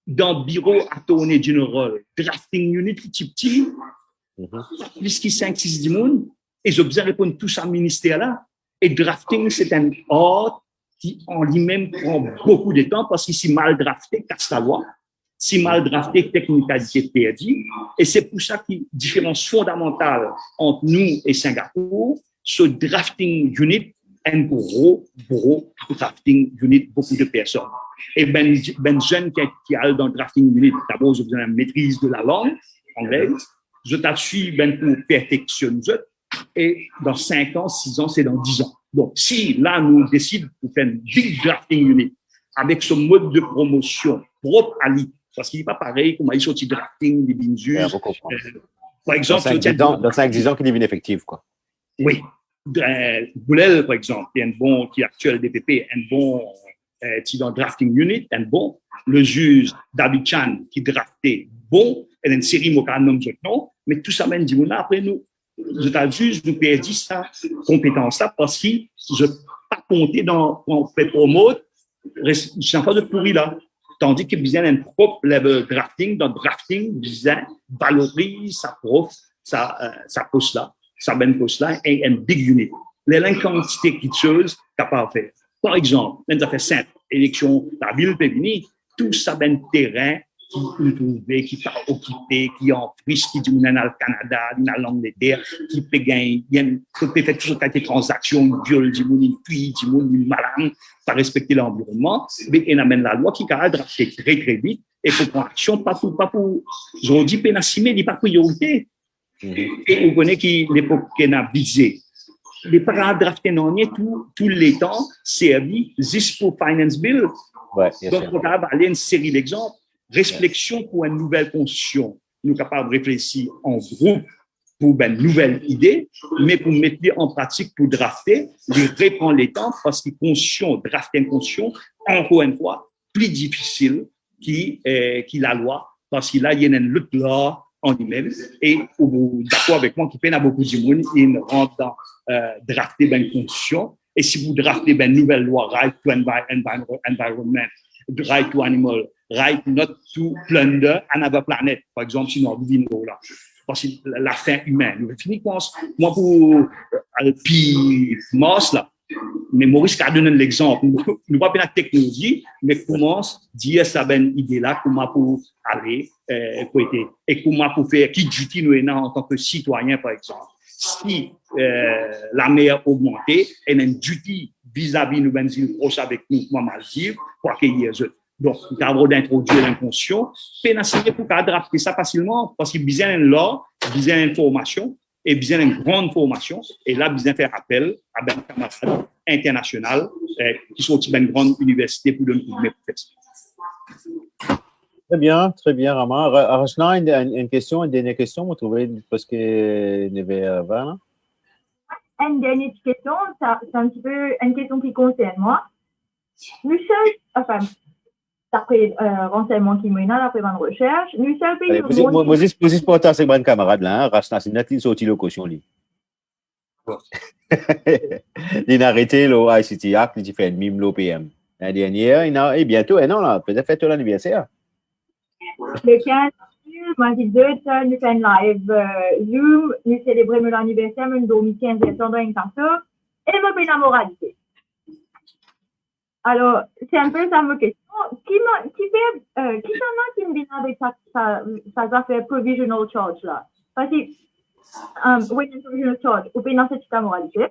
dans le bureau à tourner général, drafting unit petit, plus que 5-6 du monde, et j'ai besoin de répondre tout ça au ministère-là. Et drafting, c'est un art qui en lui-même prend beaucoup de temps parce que si mal drafté, casse la loi. Si mal drafté, technicalité perdue. Et c'est pour ça qu'il y a une différence fondamentale entre nous et Singapour. Ce drafting unit, un gros drafting unit, beaucoup de personnes. Et ben jeune qui a dans le drafting unit, d'abord, je besoin de maîtrise de la langue anglaise. Je t'assuis pour perfectionner. Et dans 5 ans, 6 ans, c'est dans 10 ans. Donc, si là, nous décidons de faire un big drafting unit avec ce mode de promotion propre à lui, parce qu'il n'est pas pareil comme il sorti drafting des binzus. Par exemple, dans 5-10 ans qu'il devient effectif, quoi. Oui. Boulel, par exemple, qui est un bon, qui est actuel DPP, un bon, qui est dans drafting unit, un bon. Le juge David Chan, qui draftait bon, et une série Mokanum, non, mais tout ça, même, dit, après nous, je t'ai juste nous perdu sa compétence-là parce que je n'ai pas compté dans on fait promote, je suis en train de pourrir là. Tandis que besoin d'un propre level drafting, dans drafting, besoin valorise sa prof, sa poste là, sa bonne poste là, et un big unit. Les quantité de choses capable de faire. Par exemple, on a fait simple, élection, la ville peut venir, tout ça ben terrain qui peut trouver, qui peut occuper, qui en frise, qui dit dans le Canada, dans l'Angleterre, qui peut gagner, qui peut faire toutes sortes de transactions, viol, du monde, puis, du monde, malade, pas respecter l'environnement, mais il amène la loi qui cadre très, très vite, et pour prendre action, pas pour, je dis, pénacimer, n'est pas priorité. Et vous connaissez que l'époque qu'on a visé, les parents draftés non, tous les temps, servi, juste pour Finance Bill. Ouais, donc, on va aller une série d'exemples. Réflexion pour une nouvelle constitution. Nous sommes capables de réfléchir en groupe pour une nouvelle idée, mais pour mettre en pratique, pour drafter, il reprend les temps parce que drafter une constitution, encore une fois, plus difficile que la loi, parce que là, il y a une lutte là en lui-même, et d'accord avec moi, qui peine à beaucoup de monde, il rentre dans drafter une constitution, et si vous draftez une nouvelle loi, Right to Environment, Right to Animal, Right not to plunder another planet, par exemple, sinon, nous vivons là. Parce que la fin humaine, nous finissons, moi, pour puis Mars, là, mais Maurice a donné l'exemple. Nous pas la technologie, mais comment dire ça ben idée là, comment pour aller, et comment pour faire qui duty nous en tant que citoyen, par exemple. Si la mer augmentée, et une duty vis-à-vis nous, ben, proche avec nous, moi, Maldives, pour accueillir eux. Donc, il y a d'introduire l'inconscient, pénaliser pour drafter ça facilement, parce qu'il y a besoin de l'or, besoin d'information, et besoin d'une grande formation, et là, besoin de faire appel à des camarades internationaux qui sont aussi d'une grande université pour donner mes professeurs. Très bien, Rama. Rachna, une question, une dernière question, vous trouvez, parce que il y avait avant. Une dernière question, c'est un petit peu une question qui concerne moi. Nous sommes, enfin, d'après renseignements qui mènent d'après ma recherche, nous sommes pays du monde. Moi, je porte à ces bons camarades là, Rachna, c'est notre sortie de caution. Il a arrêté le ICT Act, il fait une mime l'OPM. La dernière, et bientôt, non, là, peut-être fête l'anniversaire. Le 15 mardi 2, nous faisons un live Zoom, nous célébrons l'anniversaire, nous dormons 15 décembre dans une carte, et nous faisons la moralité. Alors, c'est un peu ça ma question. Qui me dit avec ça affaire provisional charge là? Parce que, oui, provisional charge, ou bien cette moralité.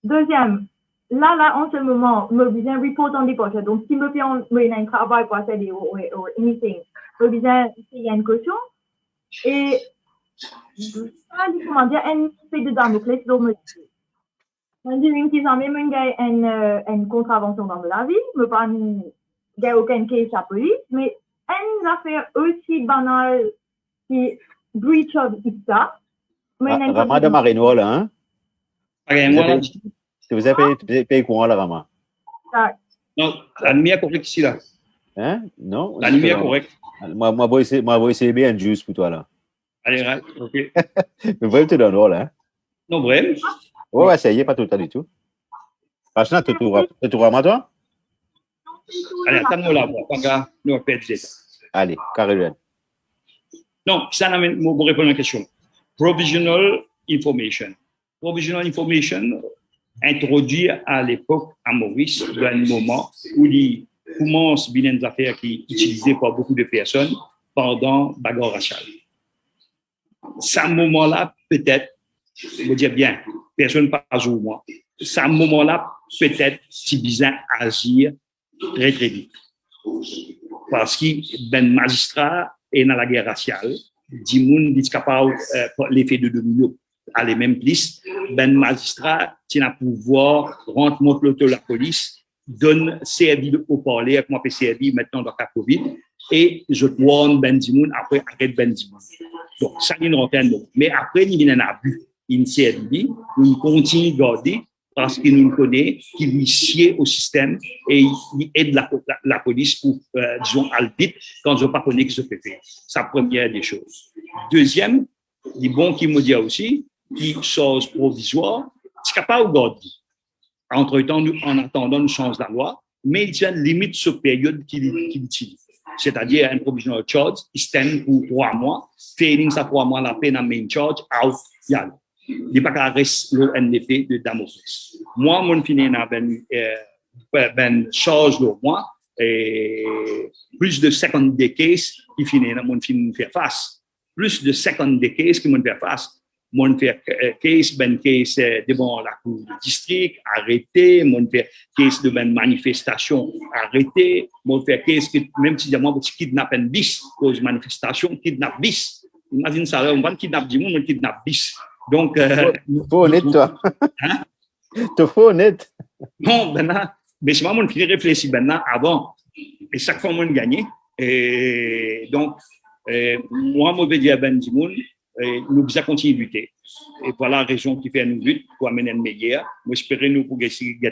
Deuxième, là, en ce moment, me besoin report en dépôt. Donc, si me fait un travail pour faire des, ou anything, me besoin payer une caution. Et, ça, comment dire, un fait de Damoclès, donc, me dit. Une qui s'en met une contravention dans la vie, me pas il n'y a aucun cas à police, mais une affaire aussi banale qui breach of IPSA. Rama de Marino, là, hein? Vous avez payé courant, là, Rama? Non, la lumière correcte ici, là. Hein? Non? La lumière correcte. Moi, essayer bien juste pour toi, là. Allez, right, OK. Mais vraiment, tu es dans le rôle, hein? Non, vrai? Ouais, ça y est, pas tout le temps du tout. Franchement, tu es tout vraiment, toi? Allez, attends-nous là, pas grave, nous on perd des temps. Allez, Caroline. Non, ça n'amène, pour répondre à la question. Provisional information. Provisional information introduit à l'époque à Maurice, dans un moment où il commence bien des affaires qui sont utilisées par beaucoup de personnes pendant la bagarre raciale. Ce moment-là, peut-être, je veux dire bien, personne pas au moins, ce moment-là, peut-être, si bizarre agir très, très vite. Parce que ben magistrat est dans la guerre raciale, dit moun dit capable l'effet de domino à les mêmes police, ben magistrat tient à pouvoir rendre montre l'auto la police, donne servi au parler avec moi servi maintenant dans la Covid et je warn ben Dimoun après arrête ben Dimoun. Donc ça il rentre mais après il y a un abus, il servi, nous continue de garder parce qu'il nous connaît, qu'il lui sied au système et il aide la police pour, disons, à le vite quand je ne pas connais que je fais faire. C'est la première des choses. Deuxième, il est bon qu'il me dit aussi, qui chose provisoire, c'est capable de garder. Entre-temps, en attendant, nous change la loi, mais il y a une limite sur période qu'il utilise. C'est-à-dire un provisional charge, il stand pour 3 mois, failing ça 3 mois, la peine à main charge, out, il y a. Il n'est pas qu'à rester l'ONDP de Damoclès. Moi, mon fini n'a ben charge le mois et plus de 50 des cases qui finit mon fini faire face. Plus de 50 des cases qui m'ont fait face. Mon fait case ben case devant la cour du district arrêté, mon fait case de ben manifestation arrêté, mon fait case que même si moi petit kidnappe un bis cause manifestation kidnappe bis. Imagine ça, on va kidnapper du monde, on kidnappe bis. Donc, faut honnête, toi. Hein? Tu faut honnête. Non, maintenant, mais c'est moi, mon fini réfléchir maintenant avant. Et chaque fois, on gagne. Et donc, moi, je vais dire à Ben Dimoun, nous devons continuer de lutter. Et voilà la raison qui fait nous lutter pour amener une meilleure. Nous espérons nous pour get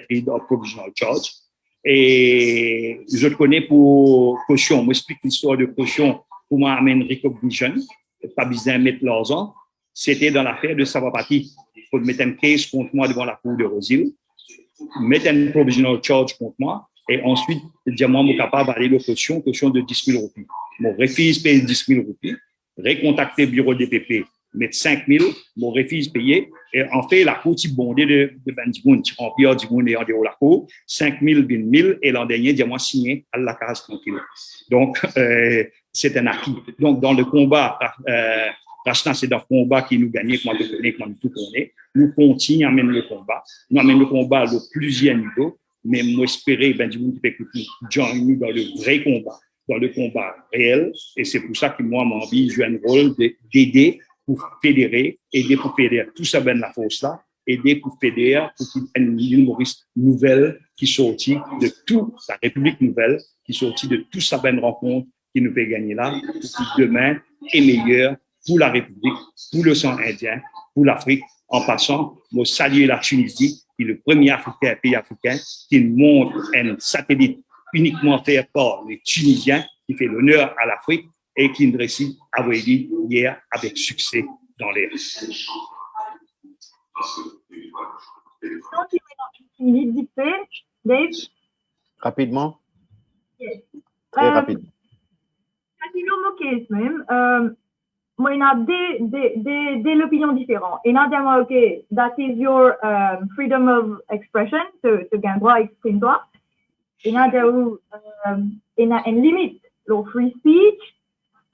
rid of provisional charge. Et je le connais pour caution. Moi, j'explique l'histoire de caution pour moi amener recognition. Pas besoin de mettre l'argent. C'était dans l'affaire de Savapati. Il faut mettre un case contre moi devant la cour de Rosil, mettre un provisional charge contre moi, et ensuite, dire moi, je suis capable d'aller de caution de 10 000 roupies. Mon refuse paye 10 000 roupies, récontacter le bureau DPP, mettre 5 000, mon refuse payer, et en fait, la cour type bondée de Ben Dimoun, qui remplit Dimoun et en dehors la cour, 5 000, 20 000, et l'an dernier, dire moi, signé à la case tranquille. Donc, c'est un acquis. Donc, dans le combat, Rachna, c'est dans le combat qui nous gagne, comment nous connaît, comment nous tout connaît. Nous continuons à mener le combat. Nous amenons le combat à plusieurs niveaux, mais moi, espérer, ben, du monde qui fait que nous joignons dans le vrai combat, dans le combat réel. Et c'est pour ça que moi, mon envie, je joue un rôle d'aider pour fédérer, aider pour fédérer tout ça, ben, la force là, aider pour fédérer, pour qu'il y ait une humoriste nouvelle qui sortit de toute la République nouvelle, qui sortit de tout ça, ben, rencontre qui nous fait gagner là, pour que demain est meilleur pour la République, pour le sang indien, pour l'Afrique. En passant, je salue la Tunisie, qui est le premier pays africain qui montre un satellite uniquement fait par les Tunisiens, qui fait l'honneur à l'Afrique et qui nous réussit à voir hier avec succès dans l'air. Rapidement. Yes. Très rapidement. Moi, il y a des opinions différentes. Il y a des OK, that is your freedom of expression, tu as droit à exprimer toi. Il y a une limite, le free speech.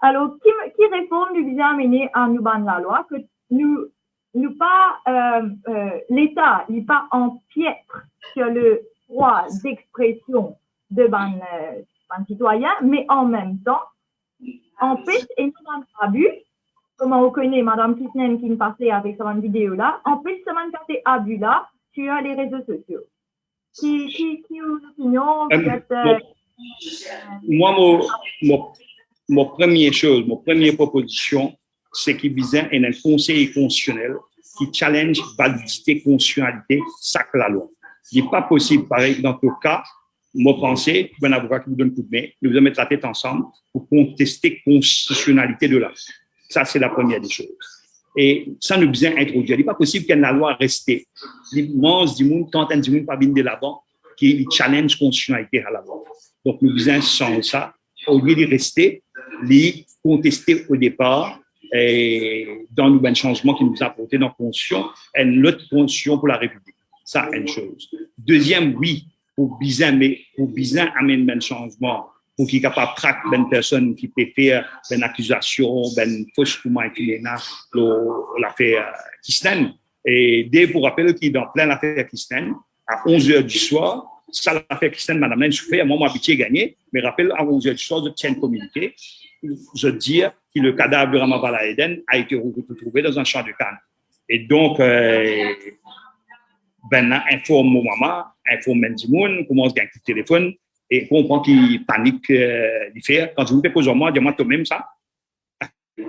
Alors, qui répond nous vient amener à nous ban la loi que nous pas l'État n'est pas empiètre sur le droit d'expression de ban citoyen, mais en même temps empêche et nous dans abus. Comment on connaît Madame Kisnen qui me passait avec cette vidéo là, empêche ce abus là sur les réseaux sociaux. Qui ont une opinion moi, mon première proposition, c'est qu'il visait un conseil constitutionnel qui challenge validité, constitutionnalité, sac la loi. Il n'est pas possible, pareil, dans le cas, Moi, pensez, un avocat qui vous donne coup de main, nous allons mettre la tête ensemble pour contester la constitutionnalité de la. Ça, c'est la première des choses. Et ça nous besoin introduire. Il n'est pas possible qu'une loi reste. L'immense du monde, tant du monde pas venir de là-bas, qui challenge la constitutionnalité à la loi. Donc, nous besoin changer ça. Au lieu de rester, les contester au départ, et dans le bon changement qui nous a apporté dans la Constitution, et notre Constitution pour la République. Ça, une chose. Deuxième, oui, pour bien amener un changement, pour qu'il y ait capable de traquer une personne qui peut faire une accusation, une fausse comment incliner l'affaire Kisten. Et dès pour rappeler qu'il est dans plein l'affaire Kisten, à 11h du soir, ça, l'affaire Kisten, madame, là, souffert, moi, habitué gagné, mais rappelle, à 11h du soir, je tiens communiqué, je dis que le cadavre de Ramaphosa Eden a été retrouvé dans un champ de canne. Et donc, informe mon maman, informe Mendimoun, commence à gagner le téléphone et comprend qu'il panique, il fait. Quand je vous fais cause moi, dis-moi toi-même ça.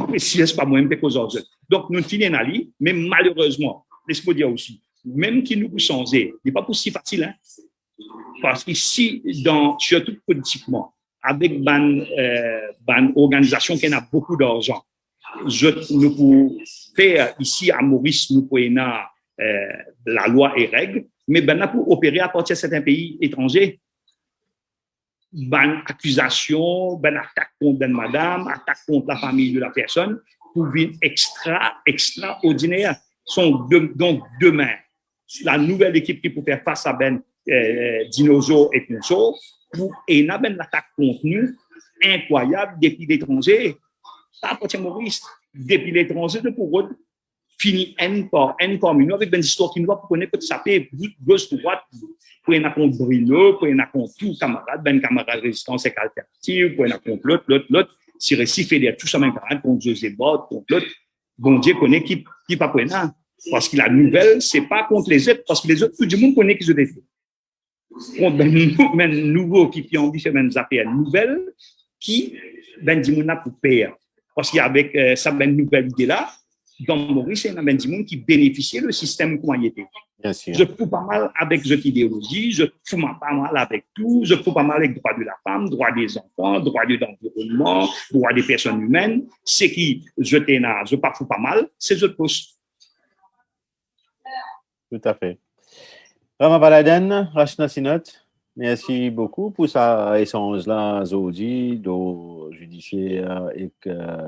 Mais si c'est pas moi, je peux cause autres. Donc, nous finissons à lui, mais malheureusement, laisse-moi dire aussi, même qui nous changer, il n'est pas si facile, hein. Parce qu'ici, surtout politiquement, avec une organisation qui a beaucoup d'argent, nous pouvons faire ici à Maurice, nous pouvons la loi et règles, mais pour opérer à partir de certains pays étrangers, accusation, attaque contre madame, attaque contre la famille de la personne, pour venir extraordinaire. Donc demain, la nouvelle équipe qui peut faire face à dinosaures et consorts, et il y a une attaque contre nous incroyable depuis l'étranger. Ça appartient à Maurice. Depuis l'étranger, de pour fini N par nous avec une histoire qui nous va pour connaître que ça fait gauche droite pour un compte Bruno, pour un compte tout camarade, camarade résistance et alternative, pour un compte l'autre, si récit fait tout ça même camarade contre José Bott, contre l'autre. Bon Dieu connaît qui pas pour un. Parce que la nouvelle, c'est pas contre les autres, parce que les autres, tout le monde connaît qu'ils ont fait. Contre un nouveau qui ont fait des affaires nouvelles, qui, dit mon pour perdre. Parce qu'avec ça, nouvelle idée-là, dans Maurice, il y a un qui bénéficiait du système comment il était. Je fous pas mal avec cette idéologie, je fous pas mal avec tout, je fous pas mal avec le droit de la femme, droit des enfants, droit de l'environnement, droit des personnes humaines. C'est qui je pas fous pas mal, c'est je poste. Tout à fait. Ramaphosa Eden, Rachna Sinot, merci beaucoup pour ça échange-là, aujourd'hui, de judiciaire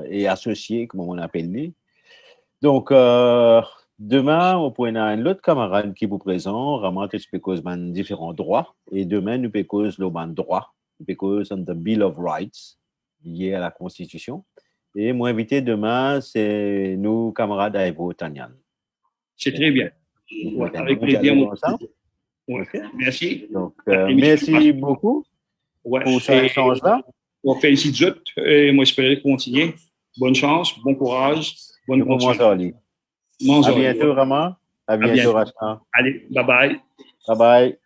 et associé, comme on appelle les. Donc, demain, on pourrait avoir un autre camarade qui vous présente, vraiment, qui peut causer différents droits. Et demain, nous peut causer le ban droit, nous peut causer the Bill of Rights, lié à la Constitution. Et mon invité demain, c'est nous, camarades Aïvo Tanyan. C'est très bien. Ouais, avec plaisir. Ouais. Okay. Merci. Donc, merci beaucoup pour cet échange-là. On félicite Jot et moi, j'espère continuer. Bonne chance, bon courage. Bonne continuation. À bientôt, Rama. À bientôt, Rachna. Allez, bye-bye. Bye-bye.